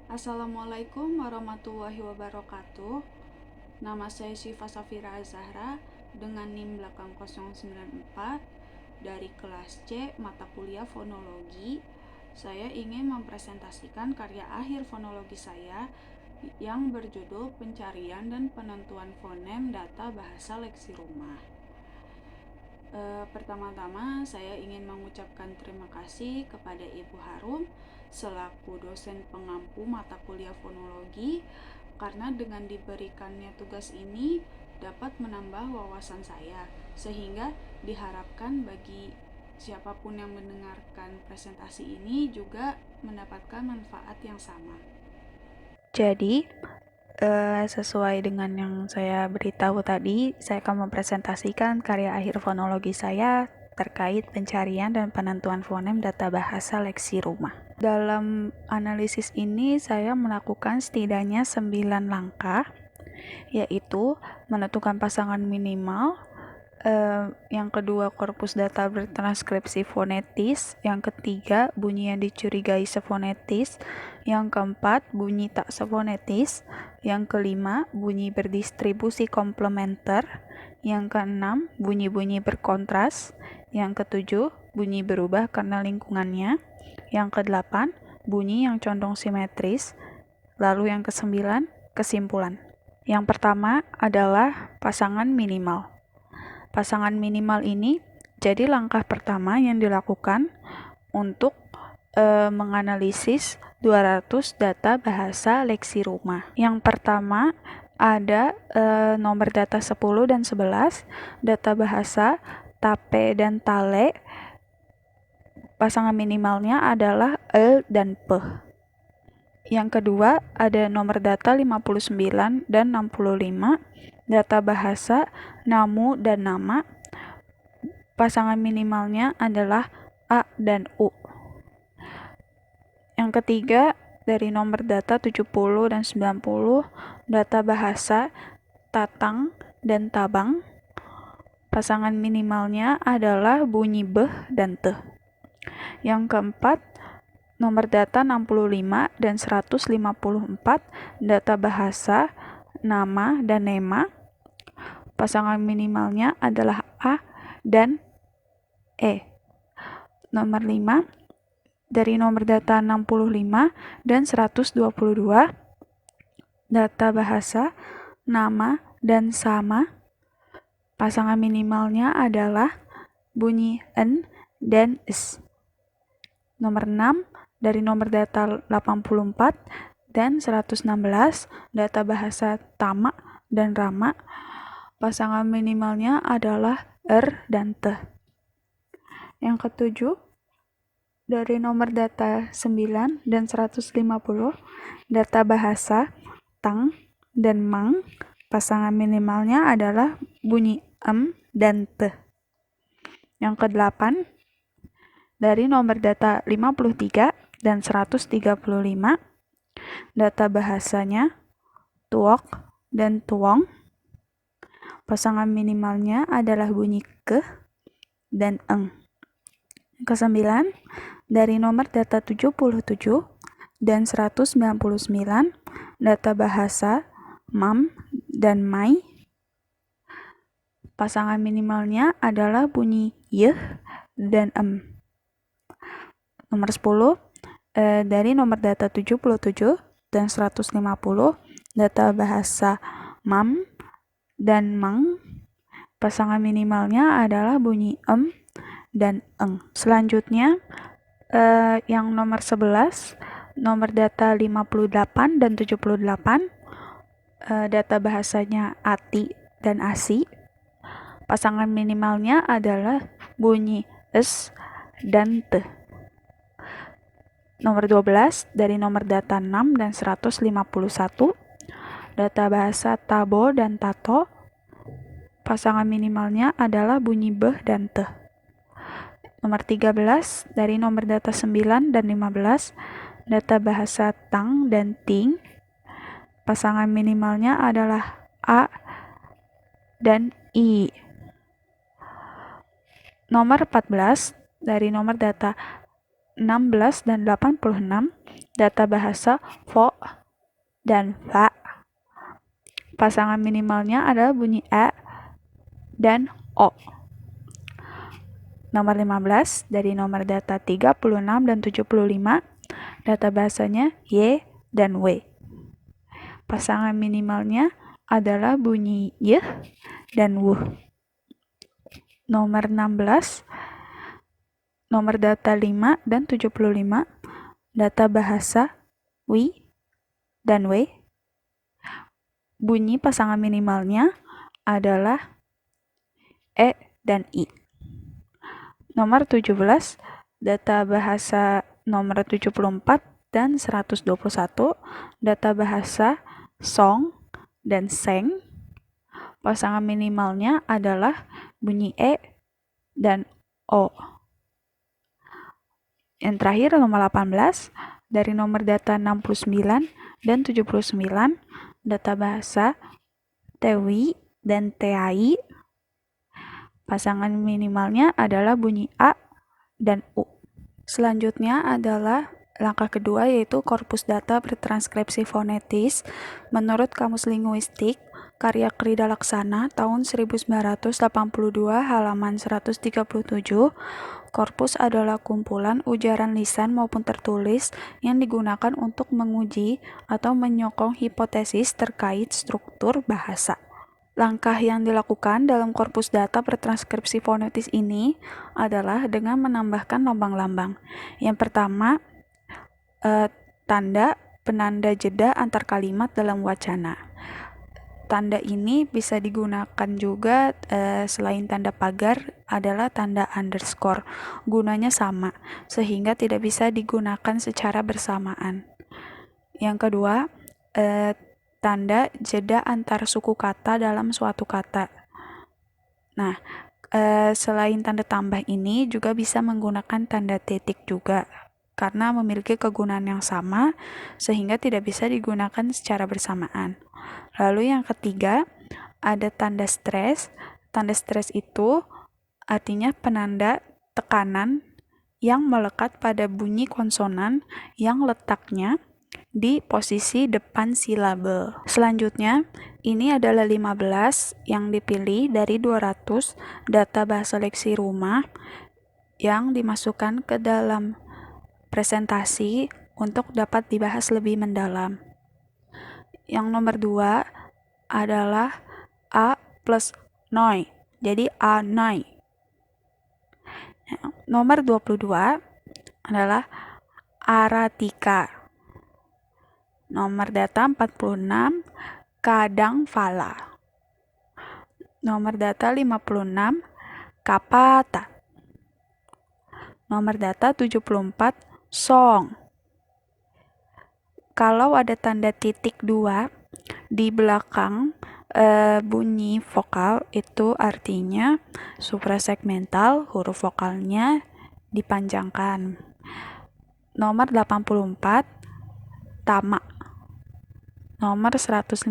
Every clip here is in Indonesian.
Assalamualaikum warahmatullahi wabarakatuh. Nama saya Syifa Safira Azahra dengan NIM belakang 094 dari kelas C mata kuliah fonologi. Saya ingin mempresentasikan karya akhir fonologi saya yang berjudul Pencarian dan Penentuan Fonem Data Bahasa Leksi Rumah. Pertama-tama saya ingin mengucapkan terima kasih kepada Ibu Harum selaku dosen pengampu mata kuliah fonologi, karena dengan diberikannya tugas ini dapat menambah wawasan saya, sehingga diharapkan bagi siapapun yang mendengarkan presentasi ini juga mendapatkan manfaat yang sama. Jadi, sesuai dengan yang saya beritahu tadi, saya akan mempresentasikan karya akhir fonologi saya terkait pencarian dan penentuan fonem data bahasa leksi rumah. Dalam analisis ini, saya melakukan setidaknya 9 langkah, yaitu menentukan pasangan minimal, yang kedua korpus data bertranskripsi fonetis, yang ketiga bunyi yang dicurigai sefonetis, yang keempat bunyi tak sefonetis, yang kelima bunyi berdistribusi komplementer, yang keenam bunyi-bunyi berkontras, yang ketujuh bunyi berubah karena lingkungannya, yang kedelapan bunyi yang condong simetris, lalu yang kesembilan kesimpulan. Yang pertama adalah pasangan minimal. Pasangan minimal ini jadi langkah pertama yang dilakukan untuk menganalisis 200 data bahasa leksi rumah. Yang pertama ada nomor data 10 dan 11, data bahasa tape dan tale. Pasangan minimalnya adalah e dan p. Yang kedua ada nomor data 59 dan 65, data bahasa namu dan nama. Pasangan minimalnya adalah A dan U. Yang ketiga, dari nomor data 70 dan 90, data bahasa tatang dan tabang. Pasangan minimalnya adalah bunyi beh dan teh. Yang keempat, nomor data 65 dan 154, data bahasa nama dan nema. Pasangan minimalnya adalah A dan E. Nomor 5, dari nomor data 65 dan 122, data bahasa nama dan sama. Pasangan minimalnya adalah bunyi en dan es. Nomor 6, dari nomor data 84 dan 116, data bahasa tama dan rama. Pasangan minimalnya adalah dan teh. Yang ketujuh, dari nomor data 9 dan 150, data bahasa tang dan mang. Pasangan minimalnya adalah bunyi dan teh. Yang kedelapan, dari nomor data 53 dan 135, data bahasanya tuok dan tuong. Pasangan minimalnya adalah bunyi ke dan eng. Kesembilan, dari nomor data 77 dan 199, data bahasa mam dan mai. Pasangan minimalnya adalah bunyi yeh dan Nomor 10, dari nomor data 77 dan 150, data bahasa mam dan mang. Pasangan minimalnya adalah bunyi dan eng. Selanjutnya, yang nomor 11, nomor data 58 dan 78, data bahasanya ati dan asi. Pasangan minimalnya adalah bunyi es dan te. Nomor 12, dari nomor data 6 dan 151, data bahasa tabo dan tato. Pasangan minimalnya adalah bunyi beh dan teh. Nomor 13, dari nomor data 9 dan 15, data bahasa tang dan ting. Pasangan minimalnya adalah a dan i. Nomor 14, dari nomor data 16 dan 86, data bahasa vo dan va. Pasangan minimalnya adalah bunyi e dan o. Nomor 15, dari nomor data 36 dan 75, data bahasanya y dan w. Pasangan minimalnya adalah bunyi y dan w. Nomor 16, nomor data 5 dan 75, data bahasa wi dan w. Bunyi pasangan minimalnya adalah e dan i. Nomor 17, data bahasa nomor 74 dan 121, data bahasa song dan seng. Pasangan minimalnya adalah bunyi e dan o. Yang terakhir nomor 18, dari nomor data 69 dan 79, data bahasa tewi dan tai. Pasangan minimalnya adalah bunyi A dan U. Selanjutnya adalah langkah kedua, yaitu korpus data bertranskripsi fonetis. Menurut Kamus Linguistik, karya Krida Laksana tahun 1982 halaman 137, korpus adalah kumpulan ujaran lisan maupun tertulis yang digunakan untuk menguji atau menyokong hipotesis terkait struktur bahasa. Langkah yang dilakukan dalam korpus data bertranskripsi fonetis ini adalah dengan menambahkan lambang-lambang. Yang pertama, tanda penanda jeda antar kalimat dalam wacana. Tanda ini bisa digunakan juga selain tanda pagar adalah tanda underscore. Gunanya sama, sehingga tidak bisa digunakan secara bersamaan. Yang kedua, tanda jeda antar suku kata dalam suatu kata. Nah, selain tanda tambah ini juga bisa menggunakan tanda titik juga, karena memiliki kegunaan yang sama sehingga tidak bisa digunakan secara bersamaan. Lalu yang ketiga, ada tanda stres. Tanda stres itu artinya penanda tekanan yang melekat pada bunyi konsonan yang letaknya di posisi depan silabel. Selanjutnya, ini adalah 15 yang dipilih dari 200 data bahasa leksi rumah yang dimasukkan ke dalam presentasi untuk dapat dibahas lebih mendalam. Yang nomor 2 adalah a plus noi, jadi a noi. Nomor 22 adalah aratika. Nomor data 46, kadang fala. Nomor data 56, kapata. Nomor data 74, song. Kalau ada tanda titik 2 di belakang bunyi vokal, itu artinya suprasegmental, huruf vokalnya dipanjangkan. Nomor 84, tama. Nomor 115,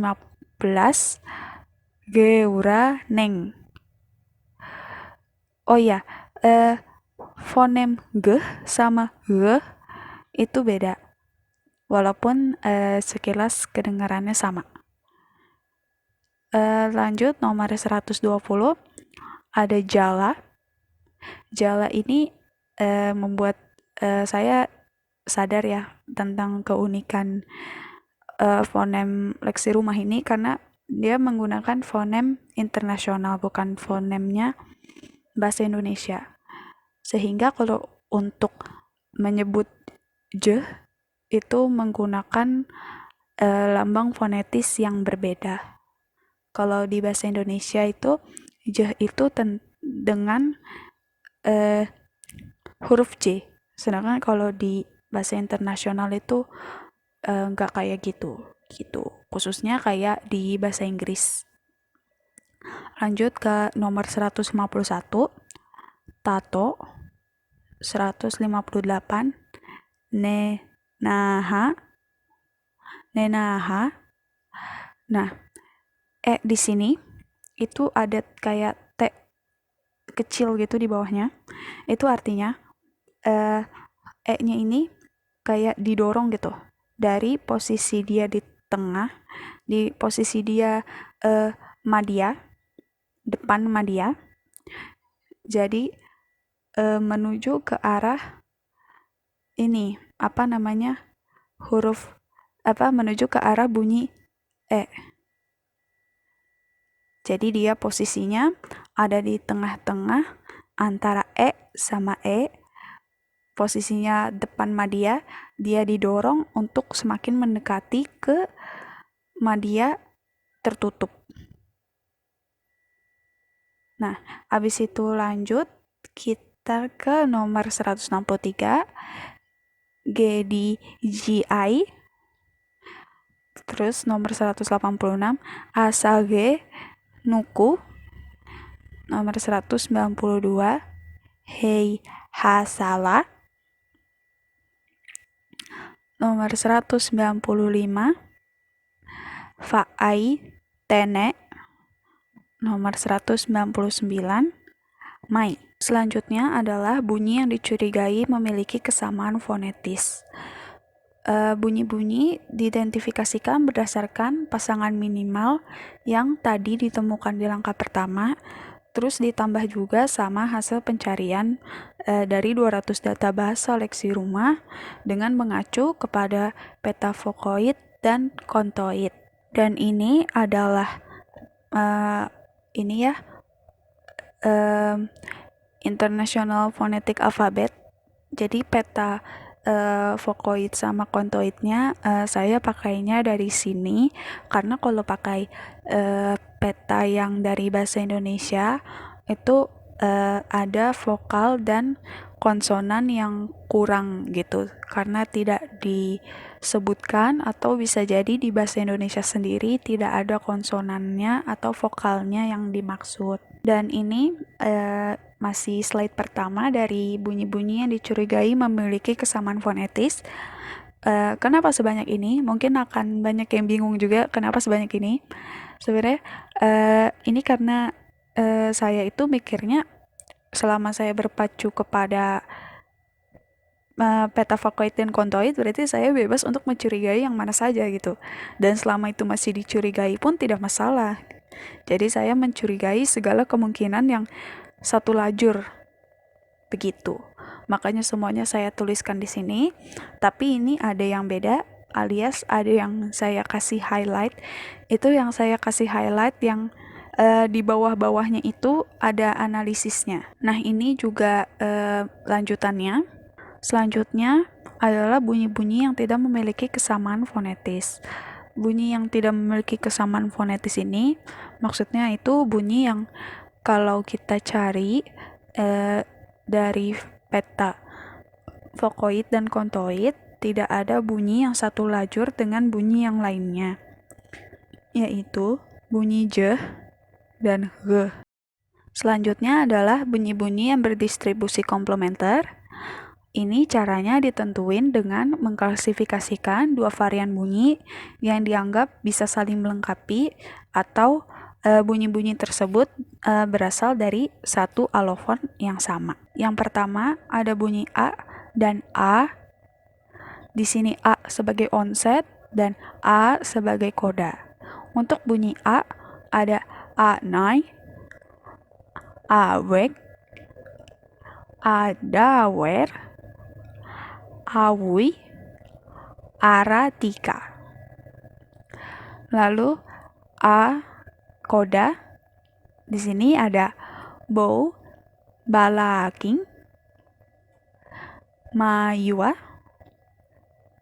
geura neng. Oh ya, fonem g sama g itu beda, walaupun sekilas kedengarannya sama. Lanjut, nomor 120 ada jala. Jala ini membuat saya sadar ya tentang keunikan fonem leksi rumah ini, karena dia menggunakan fonem internasional, bukan fonemnya bahasa Indonesia. Sehingga kalau untuk menyebut j itu menggunakan lambang fonetis yang berbeda. Kalau di bahasa Indonesia itu j itu dengan huruf J, sedangkan kalau di bahasa internasional itu nggak kayak gitu, khususnya kayak di bahasa Inggris. Lanjut ke nomor 151, tato. 158, nenaha. Nah, di sini itu ada kayak T kecil gitu di bawahnya. Itu artinya E-nya ini kayak didorong gitu dari posisi dia di tengah, di posisi dia madya, depan madya. Jadi menuju ke arah ini huruf menuju ke arah bunyi E. Jadi dia posisinya ada di tengah-tengah antara E sama E. Posisinya depan madya, dia didorong untuk semakin mendekati ke madya tertutup. Nah, habis itu lanjut kita ke nomor 163, G di GI. Terus nomor 186, asa G nuku. Nomor 192, hei hasala. Nomor 195, faai tene. Nomor 199, mai. Selanjutnya adalah bunyi yang dicurigai memiliki kesamaan fonetis. Bunyi-bunyi diidentifikasikan berdasarkan pasangan minimal yang tadi ditemukan di langkah pertama, terus ditambah juga sama hasil pencarian dari 200 data bahasa leksi rumah dengan mengacu kepada peta vokoid dan kontoid. Dan ini adalah International Phonetic Alphabet. Jadi peta vokoid sama kontoidnya saya pakainya dari sini, karena kalau pakai peta yang dari bahasa Indonesia itu ada vokal dan konsonan yang kurang gitu, karena tidak disebutkan, atau bisa jadi di bahasa Indonesia sendiri tidak ada konsonannya atau vokalnya yang dimaksud. Dan ini masih slide pertama dari bunyi-bunyi yang dicurigai memiliki kesamaan fonetis. Kenapa sebanyak ini? Mungkin akan banyak yang bingung juga kenapa sebanyak ini. Sebenarnya ini karena saya itu mikirnya selama saya berpacu kepada peta vokoid dan kontoid, berarti saya bebas untuk mencurigai yang mana saja gitu. Dan selama itu masih dicurigai pun tidak masalah. Jadi saya mencurigai segala kemungkinan yang satu lajur begitu. Makanya semuanya saya tuliskan di sini. Tapi ini ada yang beda, alias ada yang saya kasih highlight. Itu yang saya kasih highlight yang di bawah-bawahnya itu ada analisisnya. Nah, ini juga lanjutannya. Selanjutnya adalah bunyi-bunyi yang tidak memiliki kesamaan fonetis. Bunyi yang tidak memiliki kesamaan fonetis ini maksudnya itu bunyi yang kalau kita cari dari peta vokoid dan kontoid tidak ada bunyi yang satu lajur dengan bunyi yang lainnya, yaitu bunyi j dan g. Selanjutnya adalah bunyi-bunyi yang berdistribusi komplementer. Ini caranya ditentuin dengan mengklasifikasikan dua varian bunyi yang dianggap bisa saling melengkapi atau bunyi-bunyi tersebut berasal dari satu alofon yang sama. Yang pertama ada bunyi A dan A. Di sini A sebagai onset dan A sebagai koda. Untuk bunyi A ada A nai, A wek, A dawer, Awi, Aratika. Lalu A koda, di sini ada Bow, Balaking, Mayua,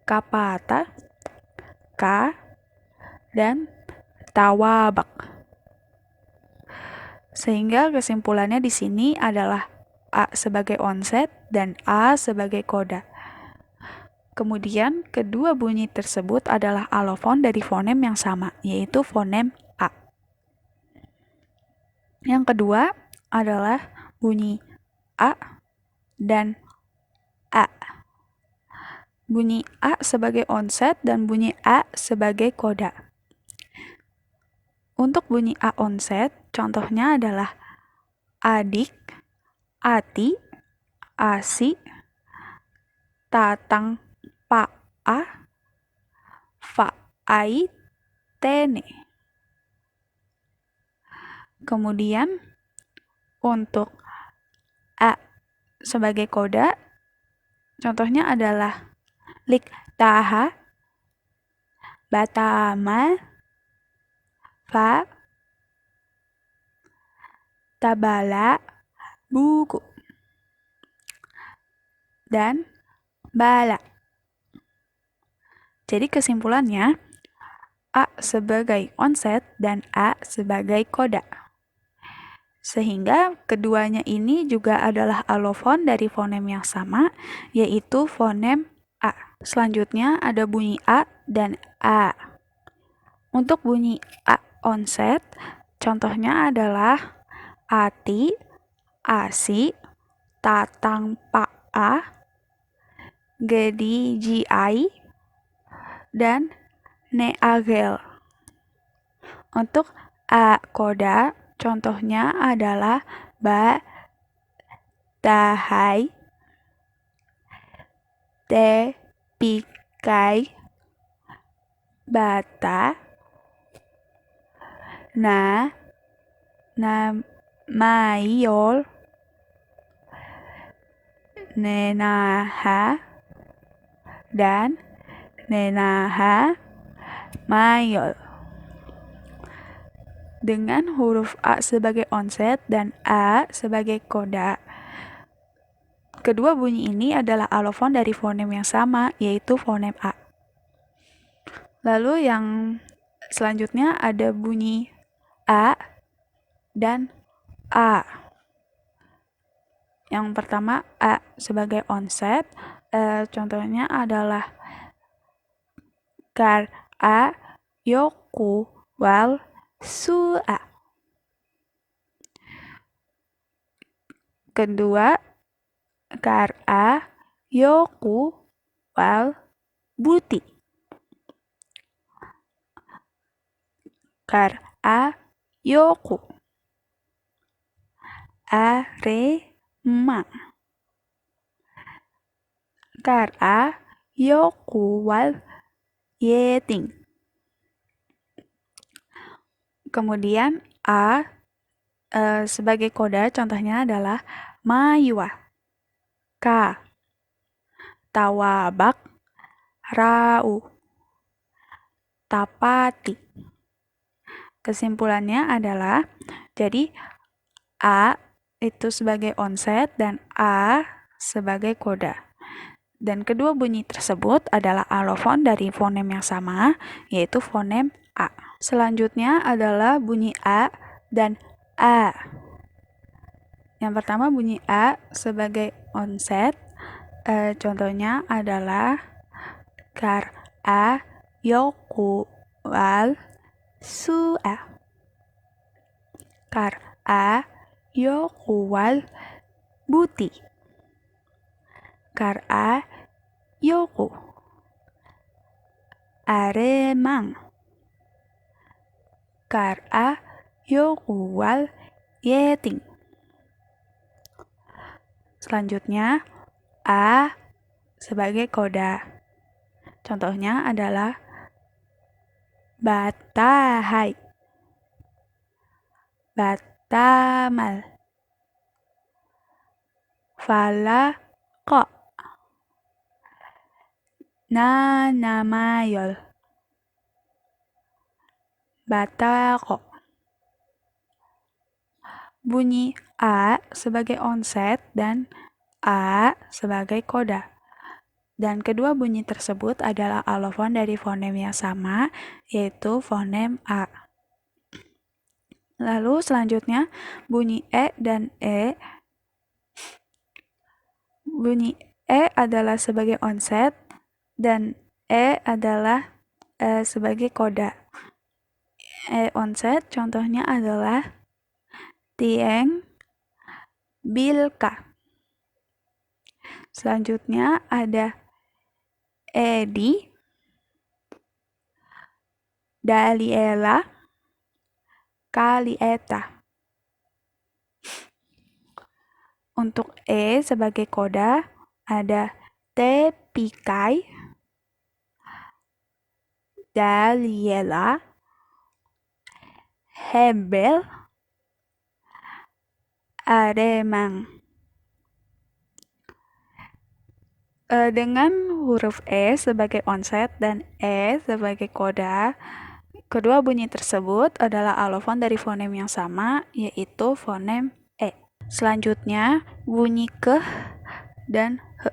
Kapata, Ka, dan Tawabak. Sehingga kesimpulannya di sini adalah A sebagai onset dan A sebagai koda. Kemudian kedua bunyi tersebut adalah alofon dari fonem yang sama, yaitu fonem A. Yang kedua adalah bunyi A dan A. Bunyi A sebagai onset dan bunyi A sebagai koda. Untuk bunyi A onset, contohnya adalah adik, ati, asi, tatang pa'a fa'ai tene. Kemudian untuk a sebagai koda, contohnya adalah lik taha, batama, fa, tabala, buku, dan bala. Jadi kesimpulannya, a sebagai onset dan a sebagai koda. Sehingga keduanya ini juga adalah alofon dari fonem yang sama, yaitu fonem a. Selanjutnya ada bunyi a dan a. Untuk bunyi a onset, contohnya adalah ati, asi, tatang pa'a, gedi jiai, dan neagel. Untuk a koda, contohnya adalah ba, tahai, te, pikai, bata, na, mayol, nenaha, dan nenaha mayol. Dengan huruf A sebagai onset dan A sebagai koda. Kedua bunyi ini adalah alofon dari fonem yang sama, yaitu fonem A. Lalu yang selanjutnya ada bunyi A dan A. Yang pertama A sebagai onset, contohnya adalah kar A, yoku, wal, su'a. Kedua, kar A, yoku, wal, buti. Kar A, yoku. Are, ma. Kar A, yoku, wal, yeting. Kemudian A sebagai koda contohnya adalah mayua, ka, tawabak, rau, tapati. Kesimpulannya adalah, jadi A itu sebagai onset dan A sebagai koda. Dan kedua bunyi tersebut adalah alofon dari fonem yang sama, yaitu fonem A. Selanjutnya adalah bunyi A dan A. Yang pertama bunyi A sebagai onset, contohnya adalah kar A, yoku, wal, su'a. Kar A, yoku, wal, buti. Kar A, yoku. Aremang. Kar A, yoku, wal, yeting. Selanjutnya, A sebagai koda. Contohnya adalah batahai, batamal, falako, nanamayol, batako. Bunyi A sebagai onset dan A sebagai koda. Dan kedua bunyi tersebut adalah alofon dari fonem yang sama, yaitu fonem A. Lalu selanjutnya bunyi E dan E. Bunyi E adalah sebagai onset dan E adalah sebagai koda. E onset contohnya adalah tieng, bilka. Selanjutnya ada Edi, Daliela, Kalieta. Untuk E sebagai koda ada tepikai, daliela, hebel, aremang. Dengan huruf E sebagai onset dan E sebagai koda, kedua bunyi tersebut adalah alofon dari fonem yang sama, yaitu fonem E. Selanjutnya, bunyi keh dan he.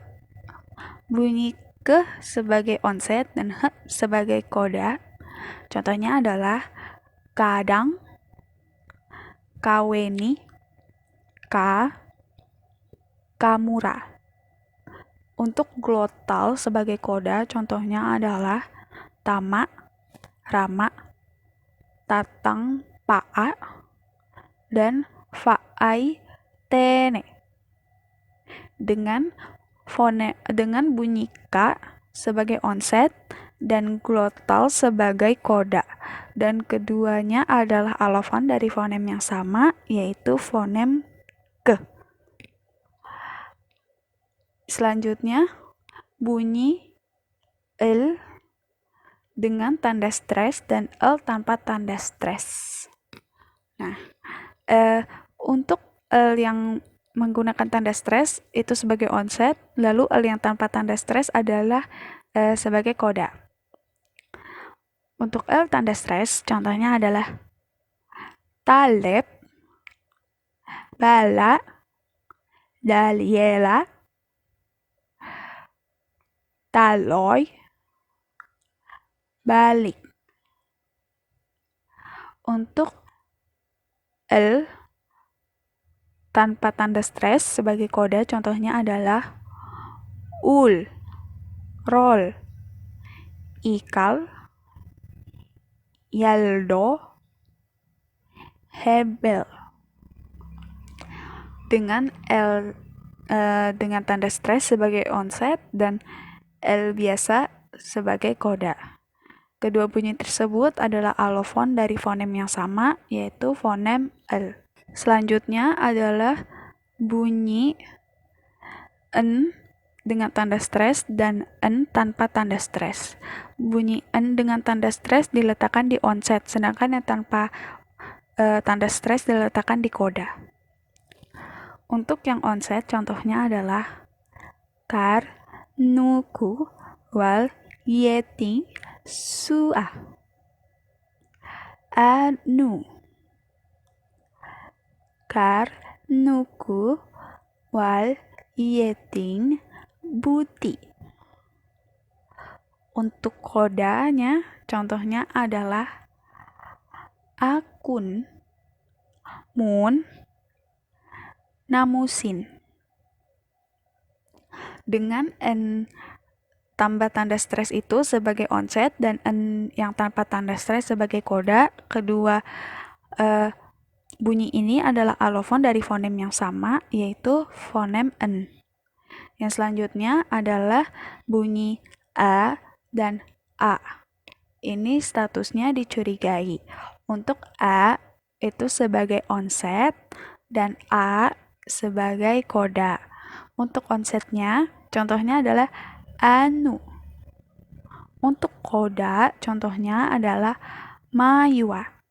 Bunyi keh sebagai onset dan he sebagai koda. Contohnya adalah kadang, kaweni, kamura. Untuk glotal sebagai koda, contohnya adalah tama, rama, tatang, pa'a, dan fa'ai, tene. Dengan bunyi K sebagai onset dan glotal sebagai koda. Dan keduanya adalah alofon dari fonem yang sama, yaitu fonem ke. Selanjutnya, bunyi L dengan tanda stres dan L tanpa tanda stres. Nah, untuk L yang menggunakan tanda stres itu sebagai onset, lalu L yang tanpa tanda stres adalah sebagai koda. Untuk L tanda stres, contohnya adalah taleb, bala, daliela, taloy, balik. Untuk L tanpa tanda stres sebagai koda, contohnya adalah ul, rol, ikal, yaldo, hebel. Dengan L dengan tanda stres sebagai onset dan L biasa sebagai koda. Kedua bunyi tersebut adalah alofon dari fonem yang sama, yaitu fonem L. Selanjutnya adalah bunyi N dengan tanda stres dan N tanpa tanda stres. Bunyi N dengan tanda stres diletakkan di onset, sedangkan yang tanpa tanda stres diletakkan di koda. Untuk yang onset, contohnya adalah kar, nuku, wal, yeti, su'a, anu, kar, nuku, wal, yeting, buti. Untuk kodanya, contohnya adalah akun, mun, namusin. Dengan N tambah tanda stres itu sebagai onset dan N yang tanpa tanda stres sebagai koda, kedua bunyi ini adalah alofon dari fonem yang sama, yaitu fonem N. Yang selanjutnya adalah bunyi A dan A. Ini statusnya dicurigai. Untuk A itu sebagai onset dan A sebagai koda. Untuk onsetnya, contohnya adalah anu. Untuk koda, contohnya adalah mayua,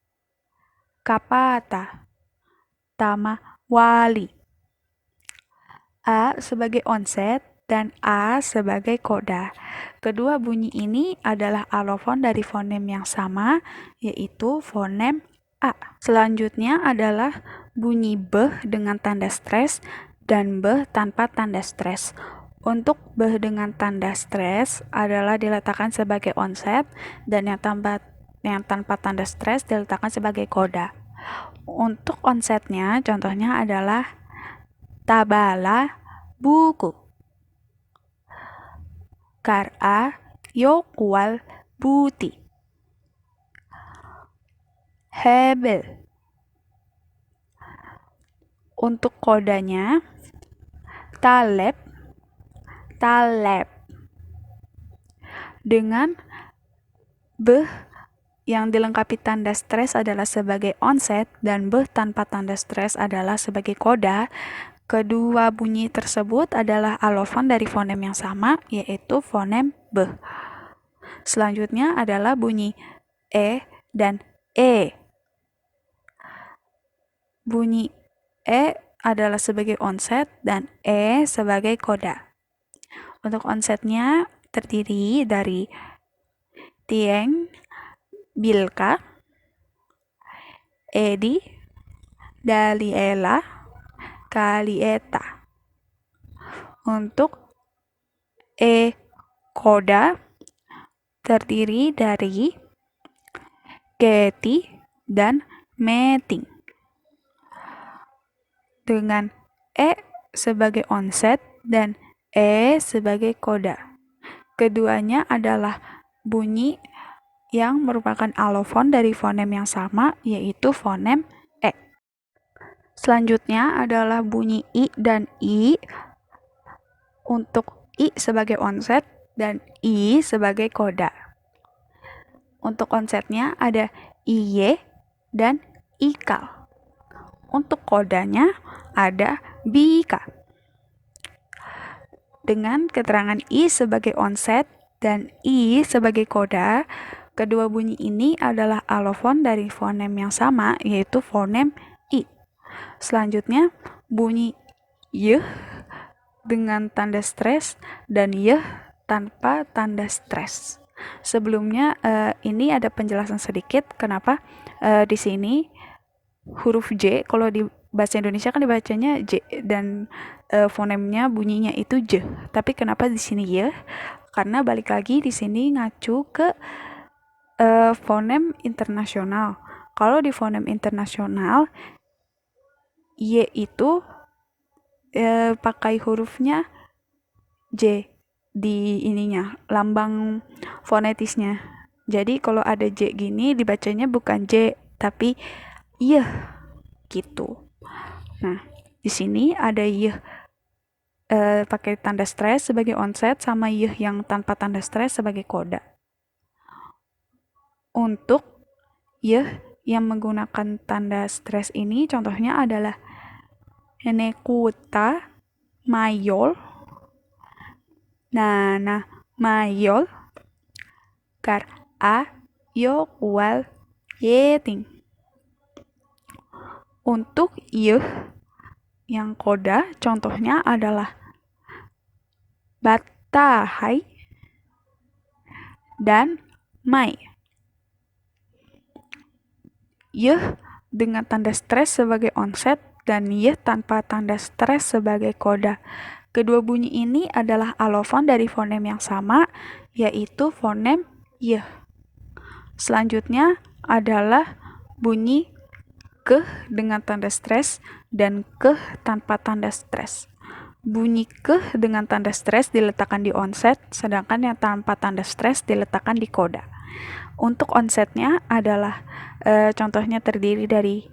kapata, tama, wali. A sebagai onset dan A sebagai koda. Kedua bunyi ini adalah alofon dari fonem yang sama, yaitu fonem A. Selanjutnya adalah bunyi B dengan tanda stres dan B tanpa tanda stres. Untuk B dengan tanda stres adalah diletakkan sebagai onset dan yang tanpa tanda stres diletakkan sebagai koda. Untuk onsetnya, contohnya adalah tabala, buku, kara, yokwal, buti, hebel. Untuk kodanya, taleb, taleb. Dengan B yang dilengkapi tanda stres adalah sebagai onset dan B tanpa tanda stres adalah sebagai koda, Kedua bunyi tersebut adalah alofon dari fonem yang sama, yaitu fonem B. Selanjutnya adalah bunyi E dan E. Bunyi E adalah sebagai onset dan E sebagai koda. Untuk onsetnya terdiri dari Tieng, Bilka, Edi, Daliela, Kalieta. Untuk E koda terdiri dari Keti dan Meting. Dengan E sebagai onset dan E sebagai koda. Keduanya adalah bunyi yang merupakan alofon dari fonem yang sama, yaitu fonem E. Selanjutnya adalah bunyi I dan I. Untuk I sebagai onset dan I sebagai koda. Untuk onsetnya ada IY dan IKAL. Untuk kodanya ada BIKA. Dengan keterangan I sebagai onset dan I sebagai koda, kedua bunyi ini adalah alofon dari fonem yang sama, yaitu fonem I. Selanjutnya, bunyi Y dengan tanda stres dan Y tanpa tanda stres. Sebelumnya ini ada penjelasan sedikit kenapa di sini huruf J, kalau di bahasa Indonesia kan dibacanya J dan fonemnya bunyinya itu J. Tapi kenapa di sini Y? Karena balik lagi di sini ngacu ke fonem internasional. Kalau di fonem internasional Y itu pakai hurufnya J di ininya, lambang fonetisnya. Jadi kalau ada J gini dibacanya bukan J tapi Y gitu. Nah, di sini ada Y pakai tanda stres sebagai onset sama Y yang tanpa tanda stres sebagai koda. Untuk Y yang menggunakan tanda stres ini contohnya adalah Nekuta, Mayol, Nana, Mayol, Kar, A, Yo, Wal, Yeting. Untuk Y yang koda contohnya adalah Batahai dan Mai. Y dengan tanda stres sebagai onset dan Y tanpa tanda stres sebagai koda. Kedua bunyi ini adalah alofon dari fonem yang sama, yaitu fonem Y. Selanjutnya adalah bunyi Ke dengan tanda stres dan Ke tanpa tanda stres. Bunyi Ke dengan tanda stres diletakkan di onset, sedangkan yang tanpa tanda stres diletakkan di koda. Untuk onsetnya adalah contohnya terdiri dari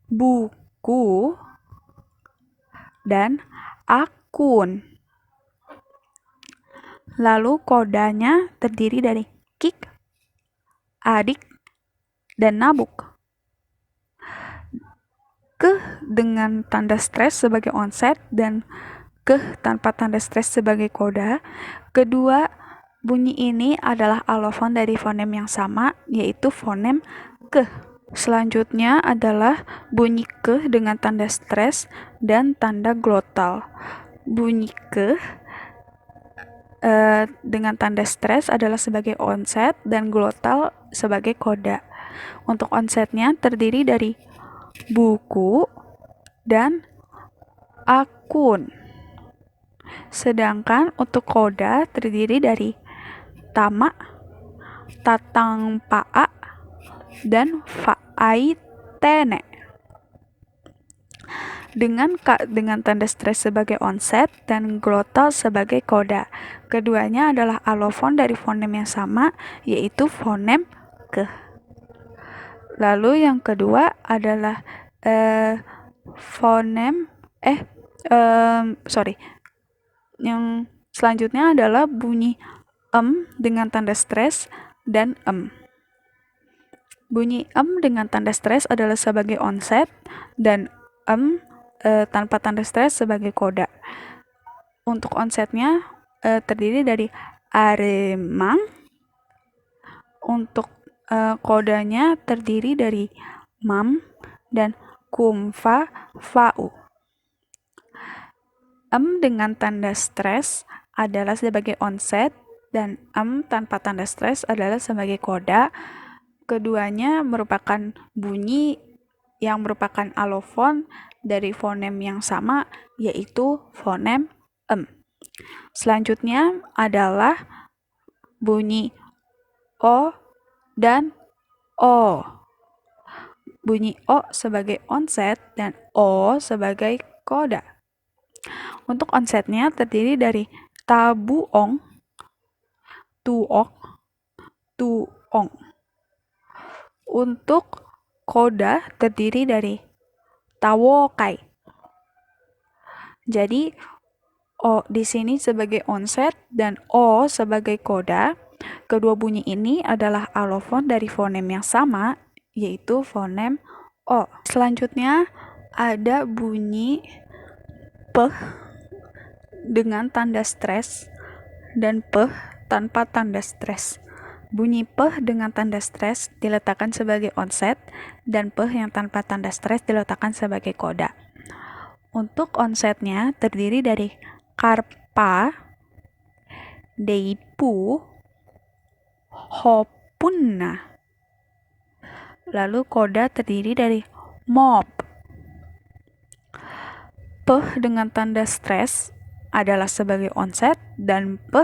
buku dan akun. Lalu kodanya terdiri dari Kik, Adik, dan Nabuk. Ke dengan tanda stres sebagai onset dan Ke tanpa tanda stres sebagai koda. Kedua bunyi ini adalah alofon dari fonem yang sama, yaitu fonem Ke. Selanjutnya adalah bunyi Ke dengan tanda stres dan tanda glotal. Bunyi Ke dengan tanda stres adalah sebagai onset dan glotal sebagai koda. Untuk onsetnya terdiri dari buku dan akun. Sedangkan untuk koda terdiri dari tama, tatang paa, dan faai tene. Dengan tanda stres sebagai onset dan glotal sebagai koda. Keduanya adalah alofon dari fonem yang sama, yaitu fonem Ke. Lalu yang kedua adalah yang selanjutnya adalah bunyi dengan tanda stres dan Bunyi dengan tanda stres adalah sebagai onset dan tanpa tanda stres sebagai koda. Untuk onsetnya terdiri dari aremang. Untuk kodanya terdiri dari mam dan kumfa fau. Dengan tanda stres adalah sebagai onset dan tanpa tanda stres adalah sebagai koda. Keduanya merupakan bunyi yang merupakan alofon dari fonem yang sama, yaitu fonem Selanjutnya adalah bunyi O dan O. Bunyi O sebagai onset dan O sebagai koda. Untuk onsetnya terdiri dari tabuong, tuok, tuong. Untuk koda terdiri dari tawokai. Jadi O di sini sebagai onset dan O sebagai koda. Kedua bunyi ini adalah alofon dari fonem yang sama, yaitu fonem O. Selanjutnya ada bunyi P dengan tanda stres dan P tanpa tanda stres. Bunyi P dengan tanda stres diletakkan sebagai onset dan P yang tanpa tanda stres diletakkan sebagai koda. Untuk onsetnya terdiri dari karpa, deipu, hopunna. Lalu koda terdiri dari mop. P dengan tanda stres adalah sebagai onset dan P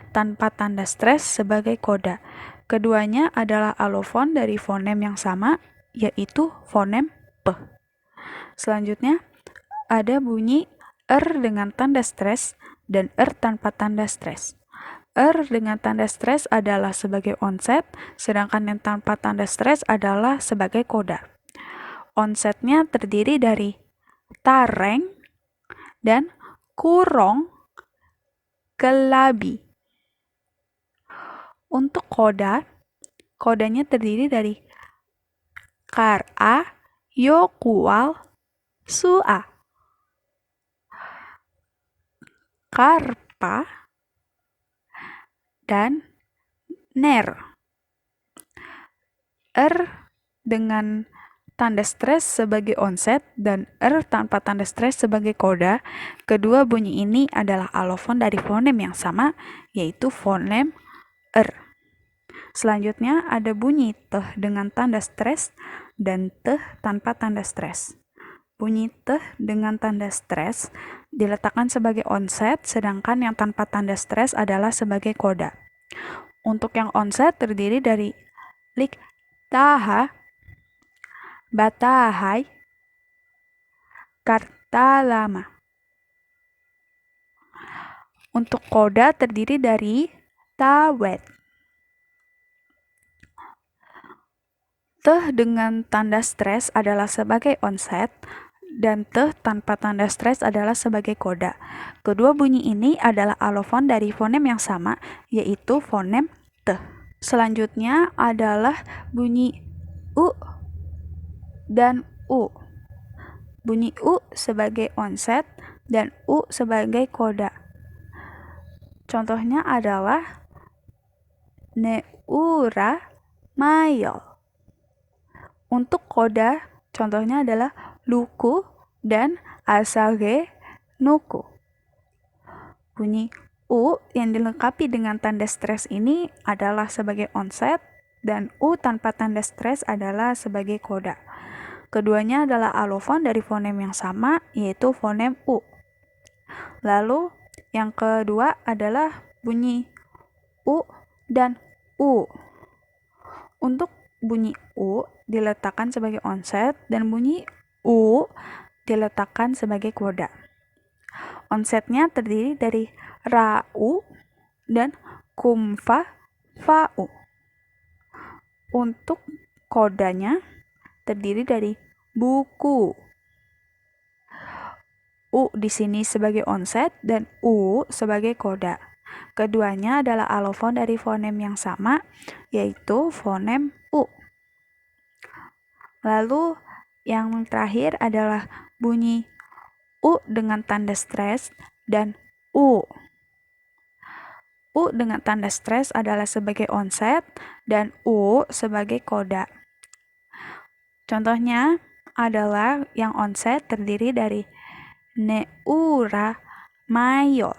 tanpa tanda stres sebagai koda. Keduanya adalah alofon dari fonem yang sama, yaitu fonem P. Selanjutnya ada bunyi dengan tanda stres dan tanpa tanda stres. Dengan tanda stres adalah sebagai onset, sedangkan yang tanpa tanda stres adalah sebagai koda. Onsetnya terdiri dari tareng dan kurong kelabi. Untuk kodanya terdiri dari kara, yokual, sua. Karpa dan ner. Dengan tanda stres sebagai onset dan tanpa tanda stres sebagai koda. Kedua bunyi ini adalah alofon dari fonem yang sama, yaitu fonem Selanjutnya ada bunyi T dengan tanda stres dan T tanpa tanda stres. Bunyi T dengan tanda stres diletakkan sebagai onset, sedangkan yang tanpa tanda stres adalah sebagai koda. Untuk yang onset terdiri dari lik taha, batahai, kartalama. Untuk koda terdiri dari tawet. T dengan tanda stres adalah sebagai onset dan T tanpa tanda stres adalah sebagai koda. Kedua bunyi ini adalah alofon dari fonem yang sama, yaitu fonem T. Selanjutnya adalah bunyi U dan U. Bunyi U sebagai onset dan U sebagai koda. Contohnya adalah neura mayo. Untuk koda, contohnya adalah luku dan asage nuku. Bunyi U yang dilengkapi dengan tanda stres ini adalah sebagai onset dan U tanpa tanda stres adalah sebagai koda. Keduanya adalah alofon dari fonem yang sama, yaitu fonem U. Lalu yang kedua adalah bunyi U dan U. Untuk bunyi U diletakkan sebagai onset dan bunyi U diletakkan sebagai koda. Onsetnya terdiri dari rau dan kumfa fau. Untuk kodanya terdiri dari buku. U di sini sebagai onset dan U sebagai koda. Keduanya adalah alofon dari fonem yang sama, yaitu fonem U. Lalu yang terakhir adalah bunyi U dengan tanda stres, dan U. U dengan tanda stres adalah sebagai onset dan U sebagai koda. Contohnya adalah yang onset terdiri dari neura mayor.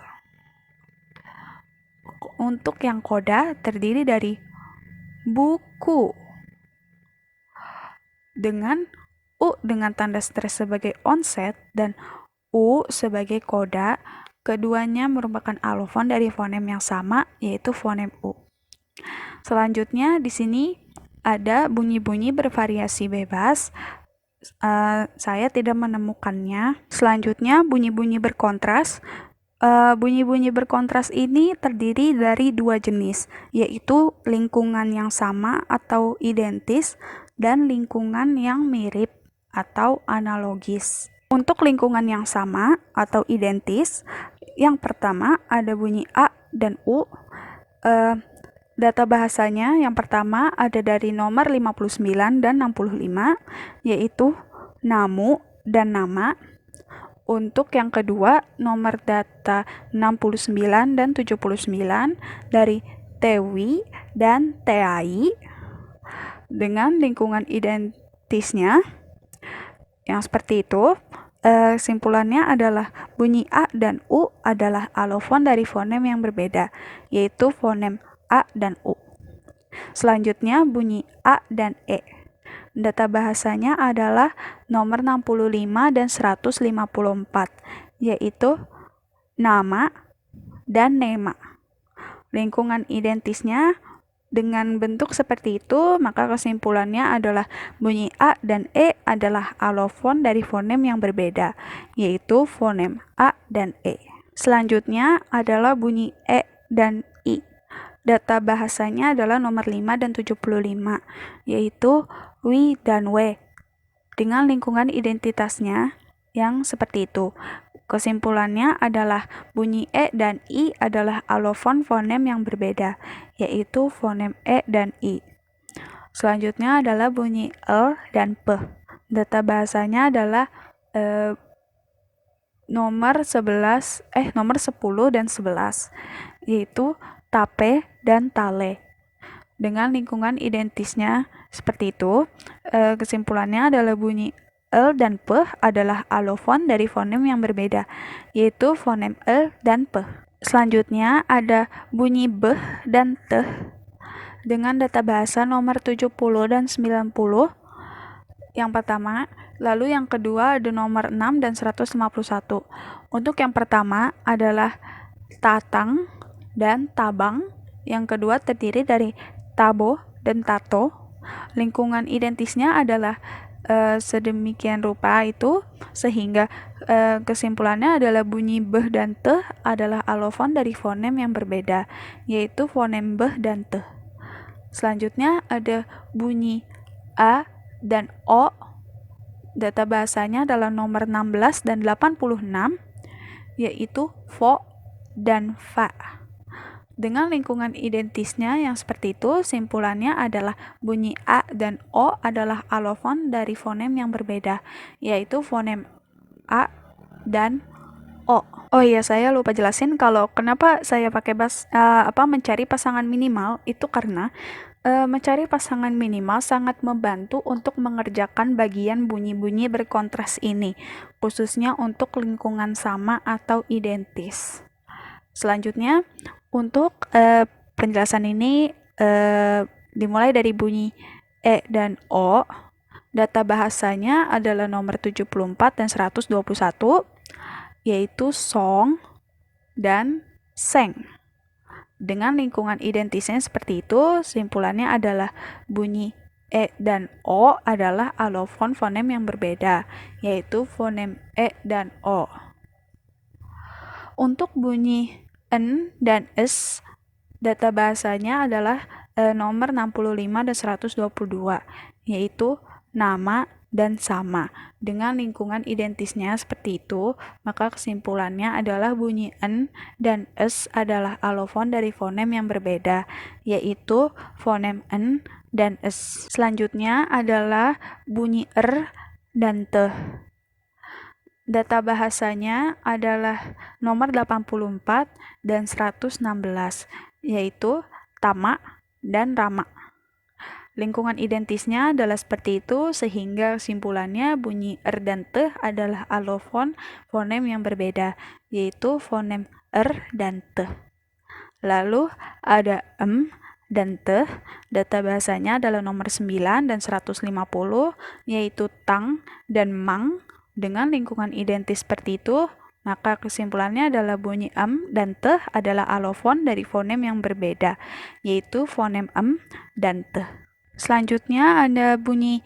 Untuk yang koda terdiri dari buku. Dengan U dengan tanda stres sebagai onset dan U sebagai koda, keduanya merupakan alofon dari fonem yang sama, yaitu fonem U. Selanjutnya di sini ada bunyi-bunyi bervariasi bebas. Saya tidak menemukannya. Selanjutnya bunyi-bunyi berkontras. Bunyi-bunyi berkontras ini terdiri dari dua jenis, yaitu lingkungan yang sama atau identis dan lingkungan yang mirip atau analogis. Untuk lingkungan yang sama atau identis, yang pertama ada bunyi A dan U. Data bahasanya yang pertama ada dari nomor 59 dan 65, yaitu namu dan nama. Untuk yang kedua, nomor data 69 dan 79 dari Tewi dan Teai dengan lingkungan identisnya yang seperti itu. Simpulannya adalah bunyi A dan U adalah alofon dari fonem yang berbeda, yaitu fonem A dan U. Selanjutnya bunyi A dan E. Data bahasanya adalah nomor 65 dan 154, yaitu nama dan nema. Lingkungan identisnya dengan bentuk seperti itu, maka kesimpulannya adalah bunyi A dan E adalah alofon dari fonem yang berbeda, yaitu fonem A dan E. Selanjutnya adalah bunyi E dan I. Data bahasanya adalah nomor 5 dan 75, yaitu wi dan we. Dengan lingkungan identitasnya yang seperti itu. Kesimpulannya adalah bunyi E dan I adalah alofon fonem yang berbeda, yaitu fonem E dan I. Selanjutnya adalah bunyi L dan P. Data bahasanya adalah nomor 10 dan 11, yaitu tape dan tale. Dengan lingkungan identisnya seperti itu, kesimpulannya adalah bunyi L dan P adalah alofon dari fonem yang berbeda, yaitu fonem L dan P. Selanjutnya ada bunyi B dan T dengan data bahasa nomor 70 dan 90. Yang pertama, lalu yang kedua ada nomor 6 dan 151. Untuk yang pertama adalah tatang dan tabang. Yang kedua terdiri dari tabo dan tato. Lingkungan identisnya adalah sedemikian rupa itu, sehingga kesimpulannya adalah bunyi beh dan teh adalah alofon dari fonem yang berbeda, yaitu fonem beh dan teh. Selanjutnya ada bunyi a dan o. Data bahasanya adalah nomor 16 dan 86, yaitu fo dan fa. Dengan lingkungan identisnya yang seperti itu, simpulannya adalah bunyi A dan O adalah alofon dari fonem yang berbeda, yaitu fonem A dan O. Oh iya, saya lupa jelasin kalau kenapa saya pakai mencari pasangan minimal, itu karena mencari pasangan minimal sangat membantu untuk mengerjakan bagian bunyi-bunyi berkontras ini, khususnya untuk lingkungan sama atau identis. Selanjutnya, untuk penjelasan ini dimulai dari bunyi E dan O. Data bahasanya adalah nomor 74 dan 121, yaitu song dan seng. Dengan lingkungan identisnya seperti itu, simpulannya adalah bunyi E dan O adalah alofon fonem yang berbeda, yaitu fonem E dan O. Untuk bunyi N dan S, data bahasanya adalah nomor 65 dan 122, yaitu nama dan sama. Dengan lingkungan identisnya seperti itu, maka kesimpulannya adalah bunyi N dan S adalah alofon dari fonem yang berbeda, yaitu fonem N dan S. Selanjutnya adalah bunyi R dan T. Data bahasanya adalah nomor 84 dan 116, yaitu Tama dan Rama. Lingkungan identisnya adalah seperti itu, sehingga kesimpulannya bunyi dan t adalah alofon fonem yang berbeda, yaitu fonem dan t. Lalu ada dan t, data bahasanya adalah nomor 9 dan 150, yaitu tang dan mang. Dengan lingkungan identis seperti itu, maka kesimpulannya adalah bunyi dan t adalah alofon dari fonem yang berbeda, yaitu fonem dan t. Selanjutnya ada bunyi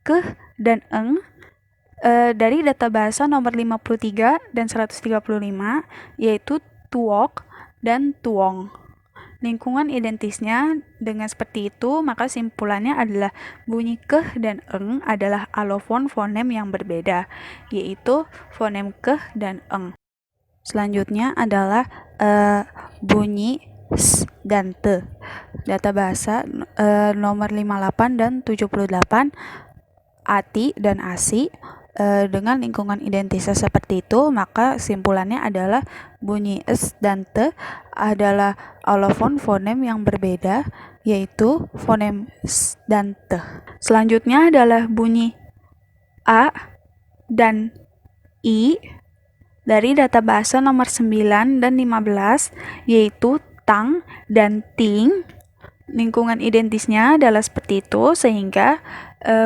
keh dan eng dari data bahasa nomor 53 dan 135, yaitu tuok dan tuong. Lingkungan identisnya dengan seperti itu, maka simpulannya adalah bunyi keh dan eng adalah alofon fonem yang berbeda, yaitu fonem keh dan eng. Selanjutnya adalah bunyi s dan t. Data bahasa nomor 58 dan 78, ati dan asi. Dengan lingkungan identisnya seperti itu, maka simpulannya adalah bunyi s dan t adalah alofon fonem yang berbeda, yaitu fonem s dan t. Selanjutnya adalah bunyi a dan i dari data bahasa nomor 9 dan 15, yaitu tang dan ting. Lingkungan identisnya adalah seperti itu, sehingga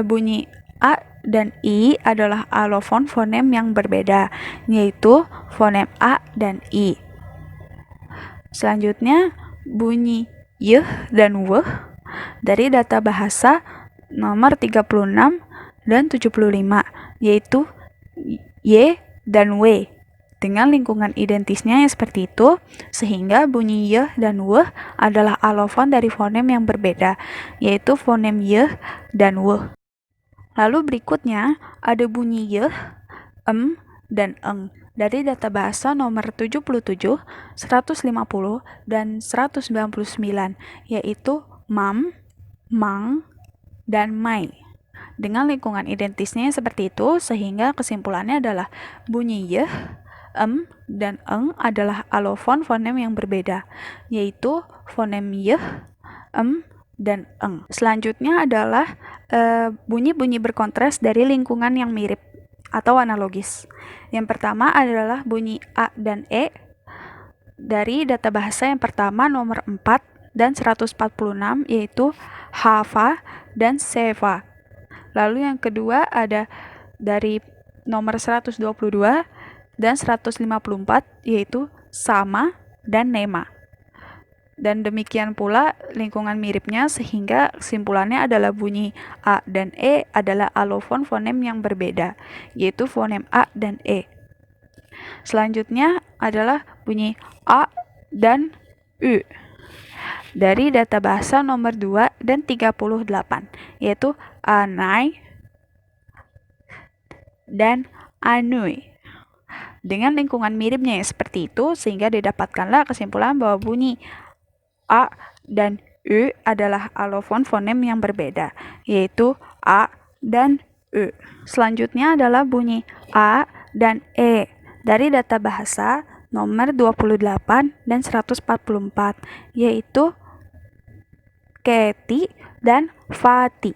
bunyi a dan i adalah alofon fonem yang berbeda, yaitu fonem a dan i. Selanjutnya bunyi yeh dan weh dari data bahasa nomor 36 dan 75, yaitu y dan w. Dengan lingkungan identisnya yang seperti itu, sehingga bunyi yeh dan weh adalah alofon dari fonem yang berbeda, yaitu fonem yeh dan weh. Lalu berikutnya ada bunyi yeh, dan eng dari data bahasa nomor 77, 150, dan 199, yaitu mam, mang, dan mai. Dengan lingkungan identisnya seperti itu, sehingga kesimpulannya adalah bunyi yeh, dan eng adalah alofon fonem yang berbeda, yaitu fonem yeh, dan eng. Selanjutnya adalah bunyi-bunyi berkontras dari lingkungan yang mirip atau analogis. Yang pertama adalah bunyi a dan e dari data bahasa yang pertama nomor 4 dan 146, yaitu hava dan seva. Lalu yang kedua ada dari nomor 122 dan 154, yaitu sama dan nema. Dan demikian pula lingkungan miripnya, sehingga kesimpulannya adalah bunyi a dan e adalah alofon fonem yang berbeda, yaitu fonem a dan e. Selanjutnya adalah bunyi a dan u dari data bahasa nomor 2 dan 38, yaitu anai dan anui. Dengan lingkungan miripnya yang seperti itu, sehingga didapatkanlah kesimpulan bahwa bunyi a dan u adalah alofon fonem yang berbeda, yaitu a dan u. Selanjutnya adalah bunyi a dan e dari data bahasa nomor 28 dan 144, yaitu keti dan fati.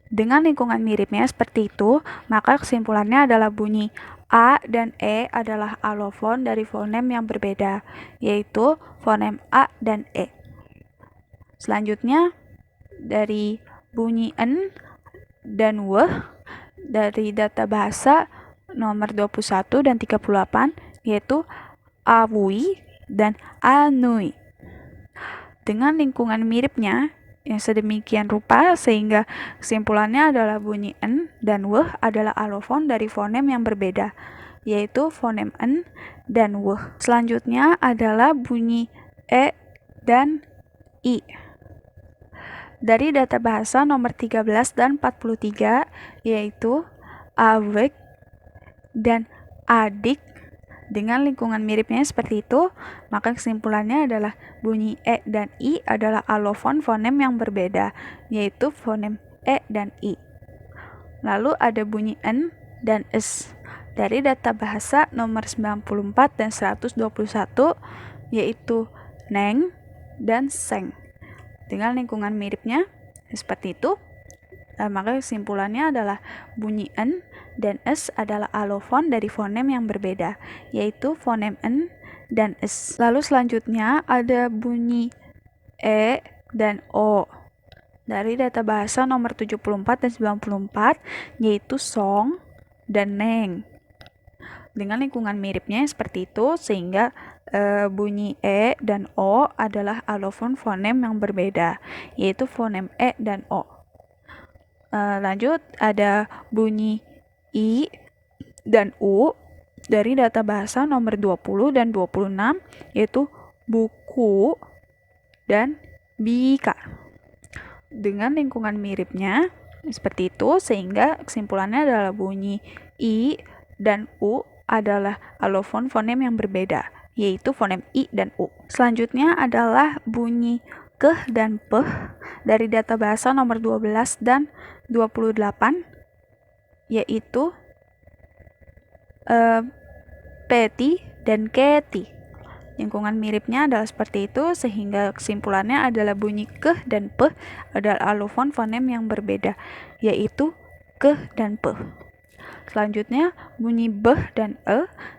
Dengan lingkungan miripnya seperti itu, maka kesimpulannya adalah bunyi a dan e adalah alofon dari fonem yang berbeda, yaitu fonem a dan e. Selanjutnya dari bunyi en dan weh dari data bahasa nomor 21 dan 38, yaitu awui dan anui. Dengan lingkungan miripnya yang sedemikian rupa, sehingga kesimpulannya adalah bunyi en dan weh adalah alofon dari fonem yang berbeda, yaitu fonem en dan weh. Selanjutnya adalah bunyi e dan i dari data bahasa nomor 13 dan 43, yaitu awek dan adik. Dengan lingkungan miripnya seperti itu, maka kesimpulannya adalah bunyi e dan i adalah alofon fonem yang berbeda, yaitu fonem e dan i. Lalu ada bunyi n dan s dari data bahasa nomor 94 dan 121, yaitu neng dan seng. Dengan lingkungan miripnya seperti itu, maka kesimpulannya adalah bunyi n dan s adalah alofon dari fonem yang berbeda, yaitu fonem n dan s. Lalu selanjutnya ada bunyi e dan o dari data bahasa nomor 74 dan 94, yaitu song dan neng. Dengan lingkungan miripnya seperti itu, sehingga bunyi e dan o adalah alofon fonem yang berbeda, yaitu fonem e dan o. Lanjut, ada bunyi i dan u dari data bahasa nomor 20 dan 26, yaitu buku dan bika. Dengan lingkungan miripnya seperti itu, sehingga kesimpulannya adalah bunyi i dan u adalah alofon fonem yang berbeda, yaitu fonem i dan u. Selanjutnya adalah bunyi keh dan peh dari data bahasa nomor 12 dan 28, yaitu peti dan keti. Lingkungan miripnya adalah seperti itu, sehingga kesimpulannya adalah bunyi keh dan peh adalah alofon fonem yang berbeda, yaitu keh dan peh. Selanjutnya, bunyi beh dan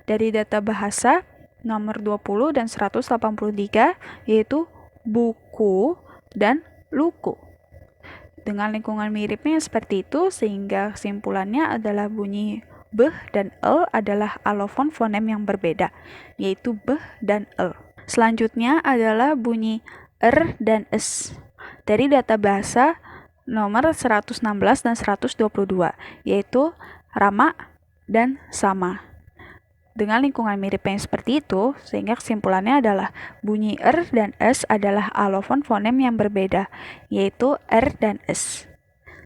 dari data bahasa nomor 20 dan 183, yaitu buku dan luku. Dengan lingkungan miripnya seperti itu, sehingga kesimpulannya adalah bunyi beh dan adalah alofon fonem yang berbeda, yaitu beh dan Selanjutnya adalah bunyi dan s dari data bahasa nomor 116 dan 122, yaitu rama dan sama. Dengan lingkungan miripnya seperti itu, sehingga kesimpulannya adalah bunyi dan s adalah alofon fonem yang berbeda, yaitu dan s.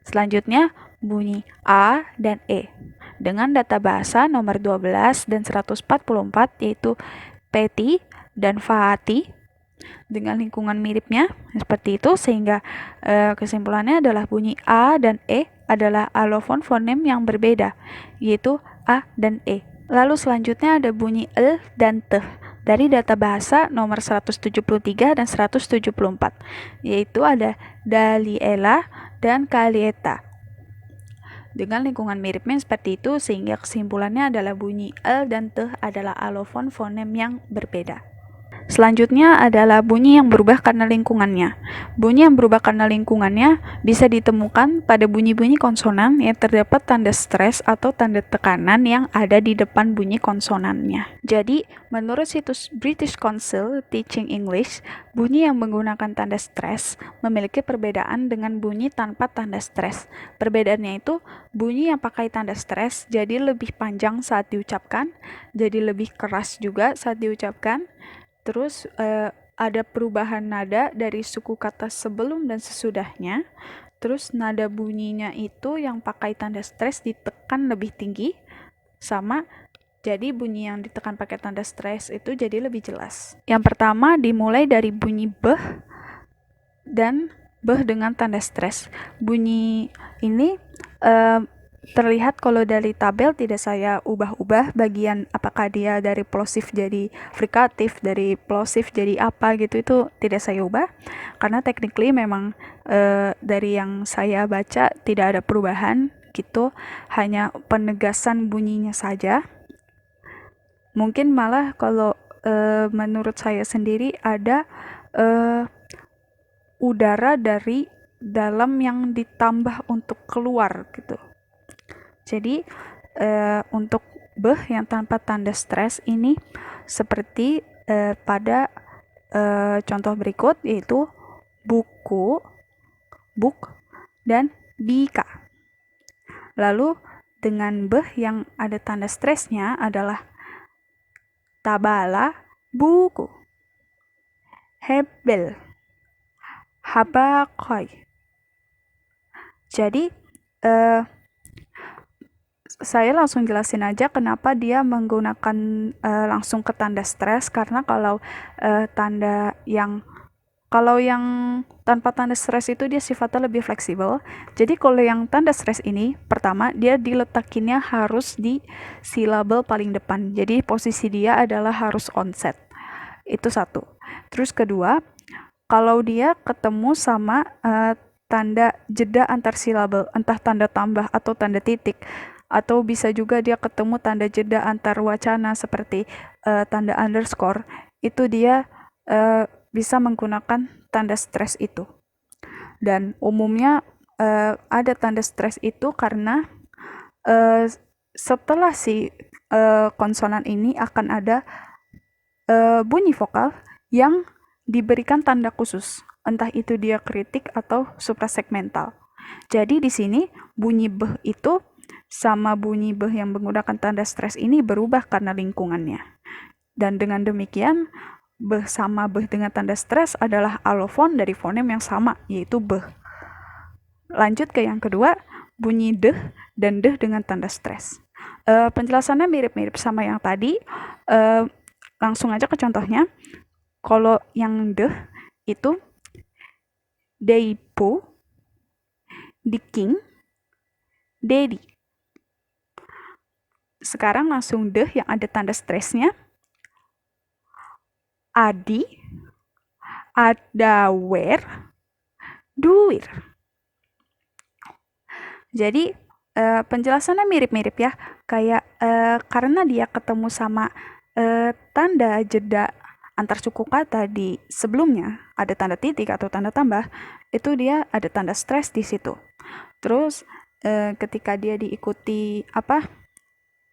Selanjutnya, bunyi a dan e dengan data bahasa nomor 12 dan 144, yaitu peti dan faati. Dengan lingkungan miripnya seperti itu, sehingga kesimpulannya adalah bunyi a dan e adalah alofon fonem yang berbeda, yaitu a dan e. Lalu selanjutnya ada bunyi dan teh dari data bahasa nomor 173 dan 174, yaitu ada daliela dan kalieta. Dengan lingkungan miripnya seperti itu, sehingga kesimpulannya adalah bunyi dan teh adalah alofon fonem yang berbeda. Selanjutnya adalah bunyi yang berubah karena lingkungannya. Bunyi yang berubah karena lingkungannya bisa ditemukan pada bunyi-bunyi konsonan yang terdapat tanda stres atau tanda tekanan yang ada di depan bunyi konsonannya. Jadi, menurut situs British Council Teaching English, bunyi yang menggunakan tanda stres memiliki perbedaan dengan bunyi tanpa tanda stres. Perbedaannya itu, bunyi yang pakai tanda stres jadi lebih panjang saat diucapkan, jadi lebih keras juga saat diucapkan. Terus ada perubahan nada dari suku kata sebelum dan sesudahnya. Terus nada bunyinya itu yang pakai tanda stres ditekan lebih tinggi, sama jadi bunyi yang ditekan pakai tanda stres itu jadi lebih jelas. Yang pertama dimulai dari bunyi beh dan beh dengan tanda stres. Bunyi ini terlihat kalau dari tabel tidak saya ubah-ubah bagian apakah dia dari plosif jadi frikatif, dari plosif jadi apa gitu, itu tidak saya ubah karena technically memang dari yang saya baca tidak ada perubahan gitu, hanya penegasan bunyinya saja. Mungkin malah kalau menurut saya sendiri ada udara dari dalam yang ditambah untuk keluar gitu. Jadi untuk beh yang tanpa tanda stres ini seperti pada contoh berikut, yaitu buku, buk, dan bika. Lalu dengan beh yang ada tanda stresnya adalah tabala, buku, hebel, habakai. Jadi saya langsung jelasin aja kenapa dia menggunakan langsung ke tanda stres, karena kalau tanda yang Kalau yang tanpa tanda stres itu dia sifatnya lebih fleksibel. Jadi kalau yang tanda stres ini, pertama dia diletakinnya harus di silabel paling depan. Jadi posisi dia adalah harus onset. Itu satu. Terus kedua, kalau dia ketemu sama tanda jeda antar silabel, entah tanda tambah atau tanda titik, atau bisa juga dia ketemu tanda jeda antar wacana seperti tanda underscore, itu dia bisa menggunakan tanda stres itu. Dan umumnya ada tanda stres itu karena setelah si konsonan ini akan ada bunyi vokal yang diberikan tanda khusus, entah itu dia kritik atau suprasegmental. Jadi di sini bunyi beh itu sama bunyi beh yang menggunakan tanda stres ini berubah karena lingkungannya. Dan dengan demikian, beh sama beh dengan tanda stres adalah alofon dari fonem yang sama, yaitu beh. Lanjut ke yang kedua, bunyi deh dan deh dengan tanda stres. Penjelasannya mirip-mirip sama yang tadi. Langsung aja ke contohnya. Kalau yang deh itu deipu, diking, dedi. Sekarang langsung deh yang ada tanda stresnya. Adi, adawer, duir. Jadi penjelasannya mirip-mirip ya, kayak karena dia ketemu sama tanda jeda antar suku kata di sebelumnya, ada tanda titik atau tanda tambah, itu dia ada tanda stres di situ. Terus ketika dia diikuti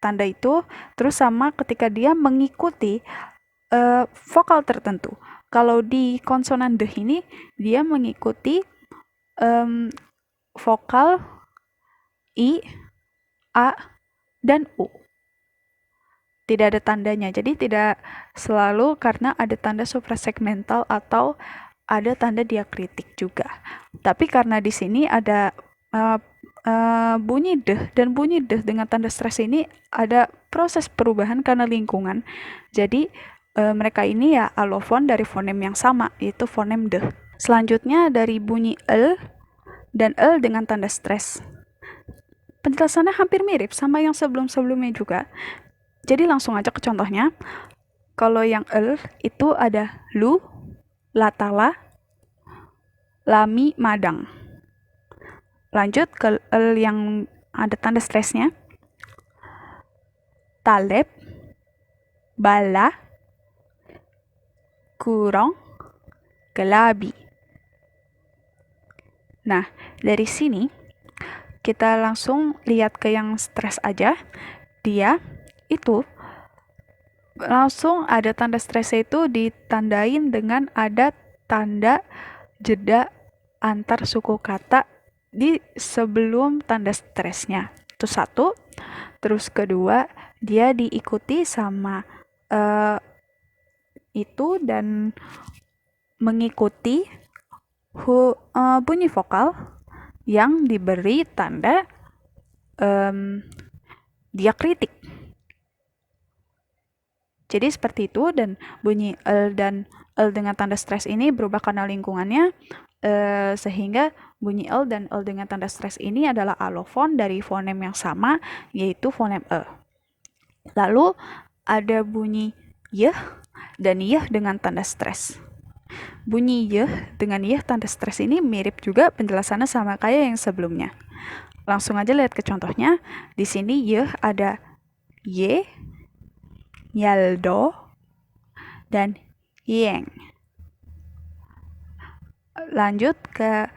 tanda itu, terus sama ketika dia mengikuti vokal tertentu. Kalau di konsonan deh ini dia mengikuti vokal I, A, dan U. Tidak ada tandanya, jadi tidak selalu karena ada tanda suprasegmental atau ada tanda diakritik juga. Tapi karena di sini ada bunyi deh dan bunyi deh dengan tanda stres ini ada proses perubahan karena lingkungan. Jadi mereka ini ya alofon dari fonem yang sama, yaitu fonem deh. Selanjutnya dari bunyi el dan el dengan tanda stres. Penjelasannya hampir mirip sama yang sebelum-sebelumnya juga. Jadi langsung aja ke contohnya. Kalau yang el itu ada lu, latala, lami, madang. Lanjut ke el yang ada tanda stresnya. Taleb, bala, kurang, gelabi. Nah, dari sini kita langsung lihat ke yang stres aja. Dia itu langsung ada tanda stresnya itu ditandain dengan ada tanda jeda antar suku kata di sebelum tanda stresnya. Itu satu. Terus kedua, dia diikuti sama itu dan mengikuti bunyi vokal yang diberi tanda diakritik. Jadi seperti itu, dan bunyi el dan el dengan tanda stres ini berubah karena lingkungannya, sehingga bunyi el dan el dengan tanda stres ini adalah alofon dari fonem yang sama, yaitu fonem e. Lalu ada bunyi yeh dan yeh dengan tanda stres. Bunyi yeh dengan yeh tanda stres ini mirip juga, penjelasannya sama kayak yang sebelumnya. Langsung aja lihat ke contohnya. Di sini yeh ada y, Yaldo, dan Yeng. Lanjut ke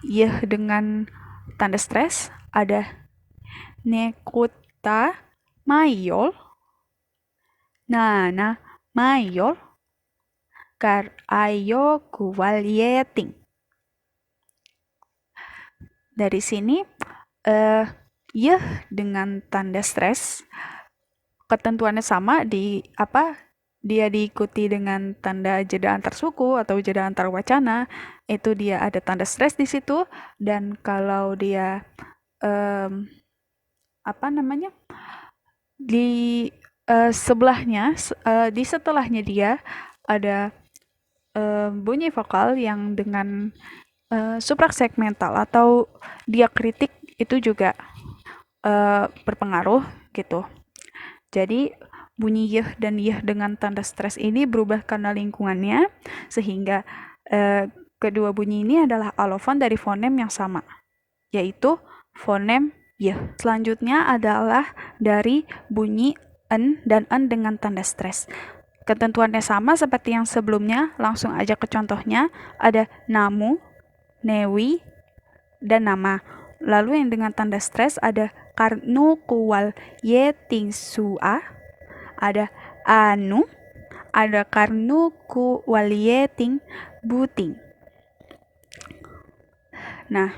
yeh dengan tanda stres, ada Nekuta Mayol, Nana Mayol, Kar Ayo Kuwalyeting. Dari sini yeh dengan tanda stres ketentuannya sama, dia diikuti dengan tanda jeda antar suku atau jeda antar wacana, itu dia ada tanda stres di situ. Dan kalau dia di sebelahnya, di setelahnya dia ada bunyi vokal yang dengan suprasegmental atau diakritik itu juga berpengaruh gitu. Jadi bunyi yeh dan yeh dengan tanda stres ini berubah karena lingkungannya, sehingga kedua bunyi ini adalah alofon dari fonem yang sama, yaitu fonem yeh. Selanjutnya adalah dari bunyi en dan en dengan tanda stres. Ketentuannya sama seperti yang sebelumnya, langsung aja ke contohnya. Ada namu, newi, dan nama. Lalu yang dengan tanda stres ada karnu kuwal yeting sua, ada anu, ada karnu kuwal yeting buting. Nah,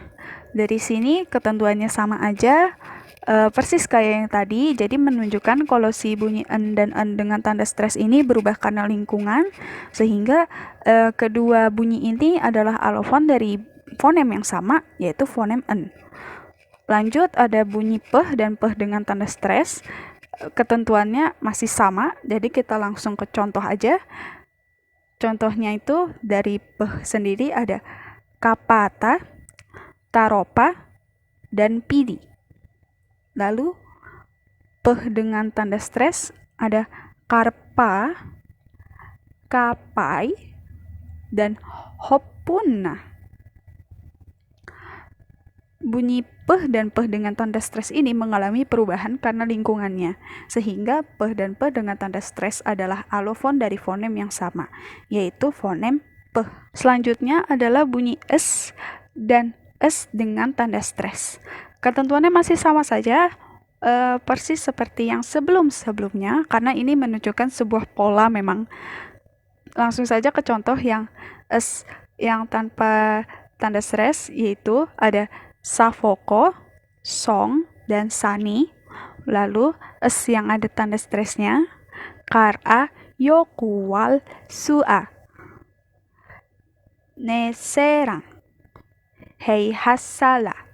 dari sini ketentuannya sama aja, persis kayak yang tadi, jadi menunjukkan kalau si bunyi en dan en dengan tanda stres ini berubah karena lingkungan, sehingga kedua bunyi ini adalah alofon dari fonem yang sama, yaitu fonem en. Lanjut, ada bunyi peh dan peh dengan tanda stres, ketentuannya masih sama, jadi kita langsung ke contoh aja. Contohnya itu dari peh sendiri ada kapata, taropa, dan pidi. Lalu peh dengan tanda stres ada karpa, kapai, dan hopuna. Bunyi peh dan peh dengan tanda stres ini mengalami perubahan karena lingkungannya, sehingga peh dan peh dengan tanda stres adalah alofon dari fonem yang sama, yaitu fonem peh. Selanjutnya adalah bunyi es dan es dengan tanda stres. Ketentuannya masih sama saja, persis seperti yang sebelum-sebelumnya, karena ini menunjukkan sebuah pola memang. Langsung saja ke contoh yang es yang tanpa tanda stres, yaitu ada safoko, song, dan sani. Lalu es yang ada tanda stresnya kara, yokuwal, sua, neserang, hei hasala.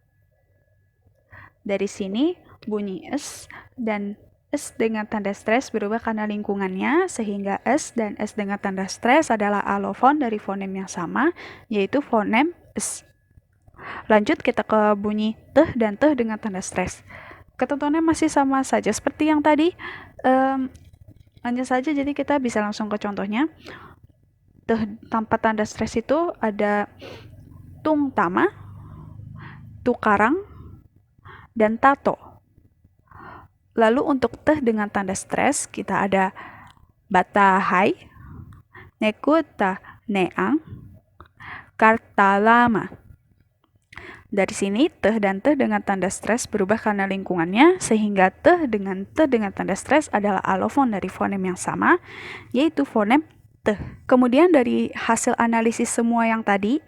Dari sini bunyi es dan es dengan tanda stres berubah karena lingkungannya, sehingga es dan es dengan tanda stres adalah alofon dari fonem yang sama, yaitu fonem es. Lanjut kita ke bunyi teh dan teh dengan tanda stres. Ketentuannya masih sama saja seperti yang tadi. Lanjut saja, jadi kita bisa langsung ke contohnya. Teh tanpa tanda stres itu ada tung tama, tukarang, dan tato. Lalu untuk teh dengan tanda stres kita ada batahai, nekuta neang, kartalama. Dari sini teh dan teh dengan tanda stres berubah karena lingkungannya, sehingga teh dengan tanda stres adalah alofon dari fonem yang sama, yaitu fonem teh. Kemudian dari hasil analisis semua yang tadi,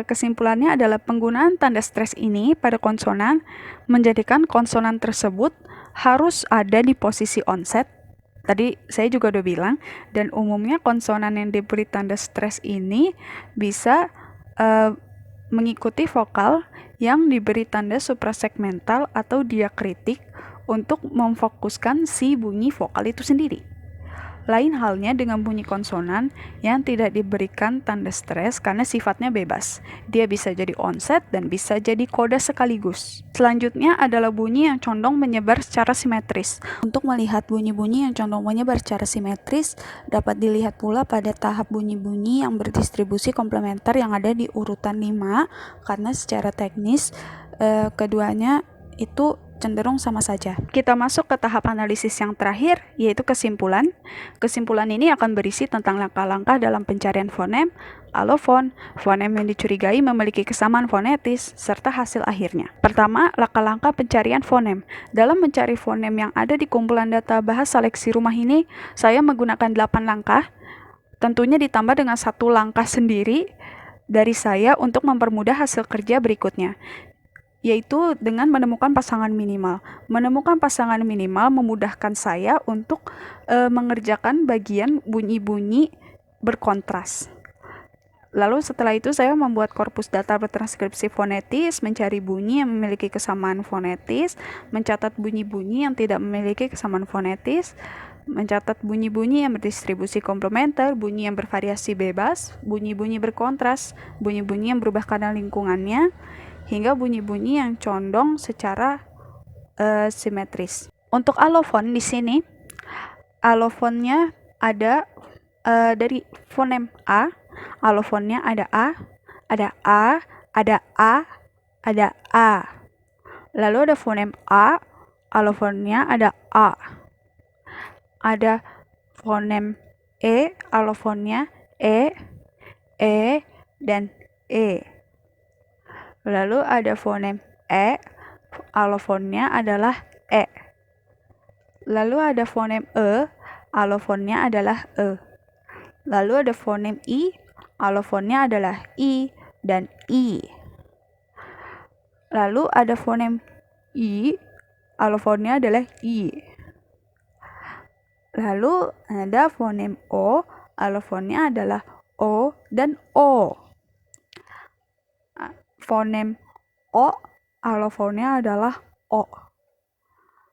kesimpulannya adalah penggunaan tanda stres ini pada konsonan menjadikan konsonan tersebut harus ada di posisi onset. Tadi saya juga udah bilang, dan umumnya konsonan yang diberi tanda stres ini bisa mengikuti vokal yang diberi tanda suprasegmental atau diakritik untuk memfokuskan si bunyi vokal itu sendiri. Lain halnya dengan bunyi konsonan yang tidak diberikan tanda stres karena sifatnya bebas. Dia bisa jadi onset dan bisa jadi koda sekaligus. Selanjutnya adalah bunyi yang condong menyebar secara simetris. Untuk melihat bunyi-bunyi yang condong menyebar secara simetris, dapat dilihat pula pada tahap bunyi-bunyi yang berdistribusi komplementer yang ada di urutan 5, karena secara teknis keduanya itu cenderung sama saja. Kita masuk ke tahap analisis yang terakhir, yaitu kesimpulan. Kesimpulan ini akan berisi tentang langkah-langkah dalam pencarian fonem, alofon, fonem yang dicurigai memiliki kesamaan fonetis, serta hasil akhirnya. Pertama, langkah-langkah pencarian fonem. Dalam mencari fonem yang ada di kumpulan data bahas seleksi rumah ini, saya menggunakan 8 langkah, tentunya ditambah dengan 1 langkah sendiri dari saya untuk mempermudah hasil kerja berikutnya, yaitu dengan menemukan pasangan minimal. Menemukan pasangan minimal memudahkan saya untuk mengerjakan bagian bunyi-bunyi berkontras. Lalu setelah itu saya membuat korpus data bertranskripsi fonetis, mencari bunyi yang memiliki kesamaan fonetis, mencatat bunyi-bunyi yang tidak memiliki kesamaan fonetis, mencatat bunyi-bunyi yang berdistribusi komplementer, bunyi yang bervariasi bebas, bunyi-bunyi berkontras, bunyi-bunyi yang berubah kadar lingkungannya, hingga bunyi-bunyi yang condong secara simetris. Untuk alofon di sini, alofonnya ada dari fonem A, alofonnya ada A, ada A, ada A, ada A. Lalu ada fonem A, alofonnya ada A. Ada fonem E, alofonnya E, dan E. Lalu ada fonem E, alofonnya adalah E. Lalu ada fonem E, alofonnya adalah E. Lalu ada fonem I, alofonnya adalah I dan I. Lalu ada fonem I, alofonnya adalah I. Lalu ada fonem O, alofonnya adalah O dan O. Fonem O, alofonnya adalah O.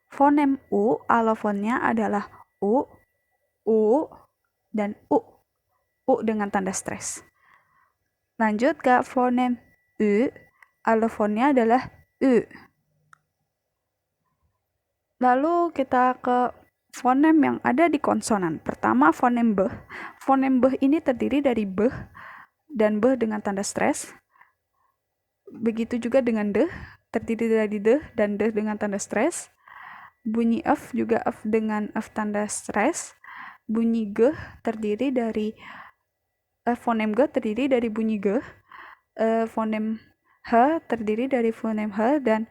Fonem U, alofonnya adalah U, dan U. U dengan tanda stres. Lanjut ke fonem U, alofonnya adalah U. Lalu kita ke fonem yang ada di konsonan. Pertama fonem B. Fonem B ini terdiri dari B dan B dengan tanda stres. Begitu juga dengan D, terdiri dari D dan D dengan tanda stres. Bunyi F juga F dengan F tanda stres. Bunyi G terdiri dari fonem G terdiri dari bunyi G. Fonem H terdiri dari fonem H dan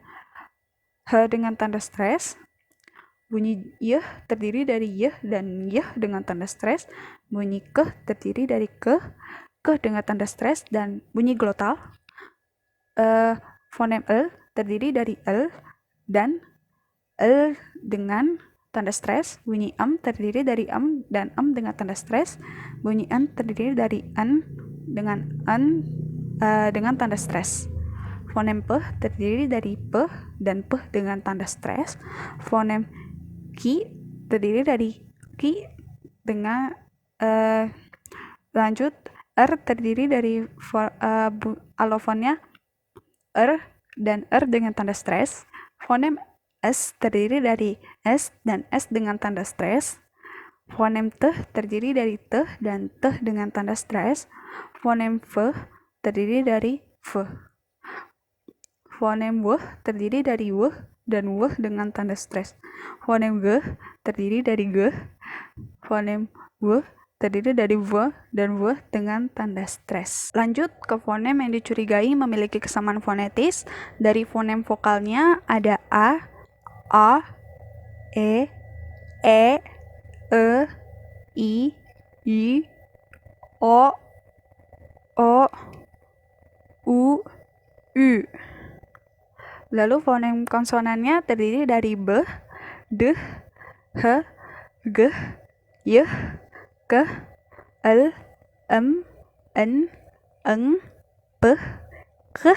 H dengan tanda stres. Bunyi Y terdiri dari Y dan Y dengan tanda stres. Bunyi K terdiri dari K dengan tanda stres, dan bunyi glotal. Fonem L terdiri dari L dan L dengan tanda stres. Bunyi M terdiri dari M dan M dengan tanda stres. Bunyi N terdiri dari N dengan N dengan tanda stres. Fonem P terdiri dari P dan P dengan tanda stres. Fonem Q terdiri dari Q dengan lanjut R terdiri dari alofonnya R dan R dengan tanda stres. Fonem S terdiri dari S dan S dengan tanda stres. Fonem T terdiri dari T dan T dengan tanda stres. Fonem V terdiri dari V. Fonem W terdiri dari W dan W dengan tanda stres. Fonem G terdiri dari G. Fonem W terdiri dari W dan W dengan tanda stres. Lanjut ke fonem yang dicurigai memiliki kesamaan fonetis. Dari fonem vokalnya ada A, E, I, O, U. Lalu fonem konsonannya terdiri dari B, D, H, G, Y, K, L, M, N, Ng, P, K,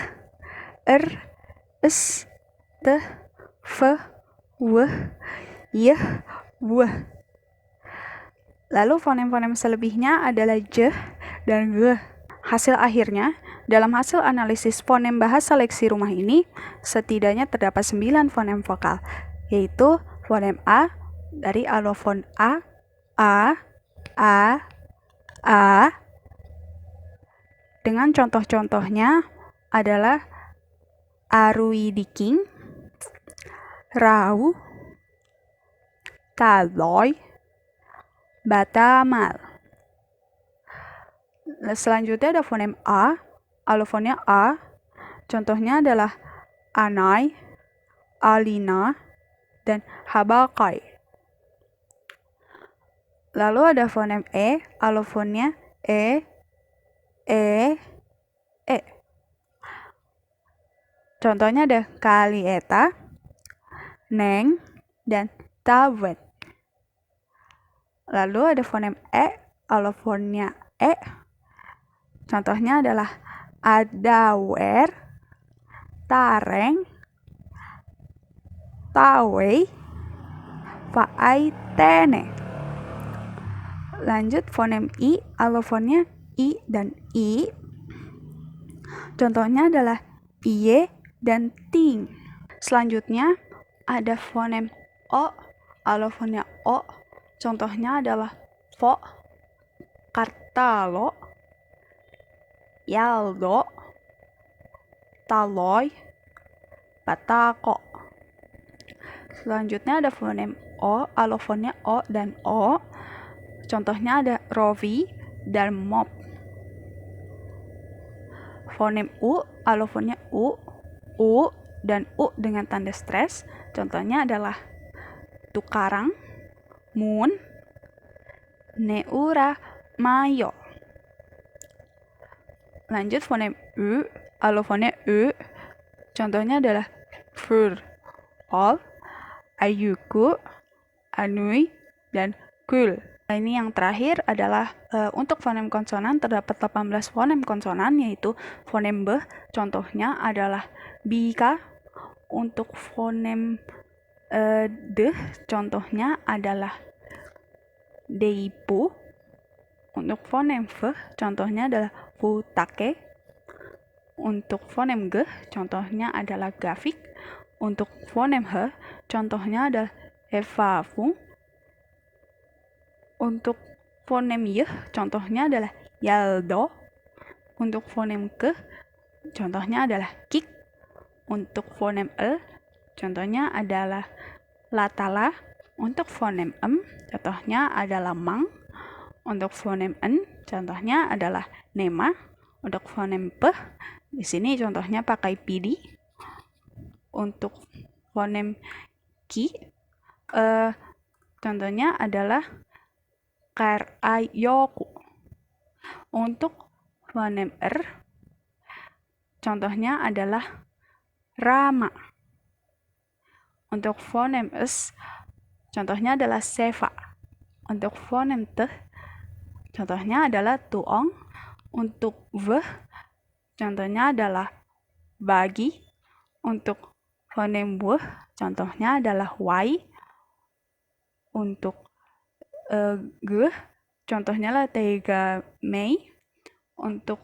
R, S, T, F, W, Y, W. Lalu fonem-fonem selebihnya adalah J dan G. Hasil akhirnya, dalam hasil analisis fonem bahasa leksi rumah ini, setidaknya terdapat 9 fonem vokal, yaitu fonem A dari alofon A, dengan contoh-contohnya adalah Aruidiking, Rau, Taloi, Batamal. Selanjutnya ada fonem A, alofonnya A. Contohnya adalah Anai, Alina, dan Habakai. Lalu ada fonem E, alofonnya E. Contohnya ada Kalieta, Neng, dan Tawet. Lalu ada fonem E, alofonnya E. Contohnya adalah Adawer, Tareng, Tawei, Faaitene. Lanjut fonem I, alofonnya I dan I. Contohnya adalah iye dan ting. Selanjutnya ada fonem O, alofonnya O. Contohnya adalah fo, kartalo, yaldo, taloy, batako. Selanjutnya ada fonem O, alofonnya O dan O. Contohnya ada rovi dan mop. Fonem U, alofonnya U dan U dengan tanda stres. Contohnya adalah tukarang, mun, neura, mayo. Lanjut fonem U, alofonnya U. Contohnya adalah fur, all, ayuku, anui, dan kul. Ini yang terakhir adalah untuk fonem konsonan terdapat 18 fonem konsonan, yaitu fonem B. Contohnya adalah bika. Untuk fonem D, contohnya adalah deipu. Untuk fonem F, contohnya adalah futake. Untuk fonem G, contohnya adalah gafik. Untuk fonem H, contohnya adalah evafung. Untuk fonem Y, contohnya adalah yaldo. Untuk fonem K, contohnya adalah kik. Untuk fonem L, contohnya adalah latala. Untuk fonem M, contohnya adalah mang. Untuk fonem N, contohnya adalah nema. Untuk fonem P, di sini contohnya pakai pidi. Untuk fonem Ki, contohnya adalah karayoku. Untuk fonem R, contohnya adalah rama. Untuk fonem S, contohnya adalah seva. Untuk fonem T, contohnya adalah tuong. Untuk V, contohnya adalah bagi. Untuk fonem W, contohnya adalah wai. Untuk G, contohnya adalah tega mei. Untuk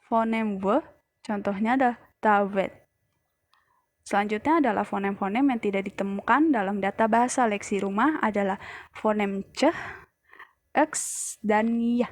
fonem W, contohnya adalah tawet. Selanjutnya adalah fonem-fonem yang tidak ditemukan dalam data bahasa leksi rumah adalah fonem C, X, dan Y.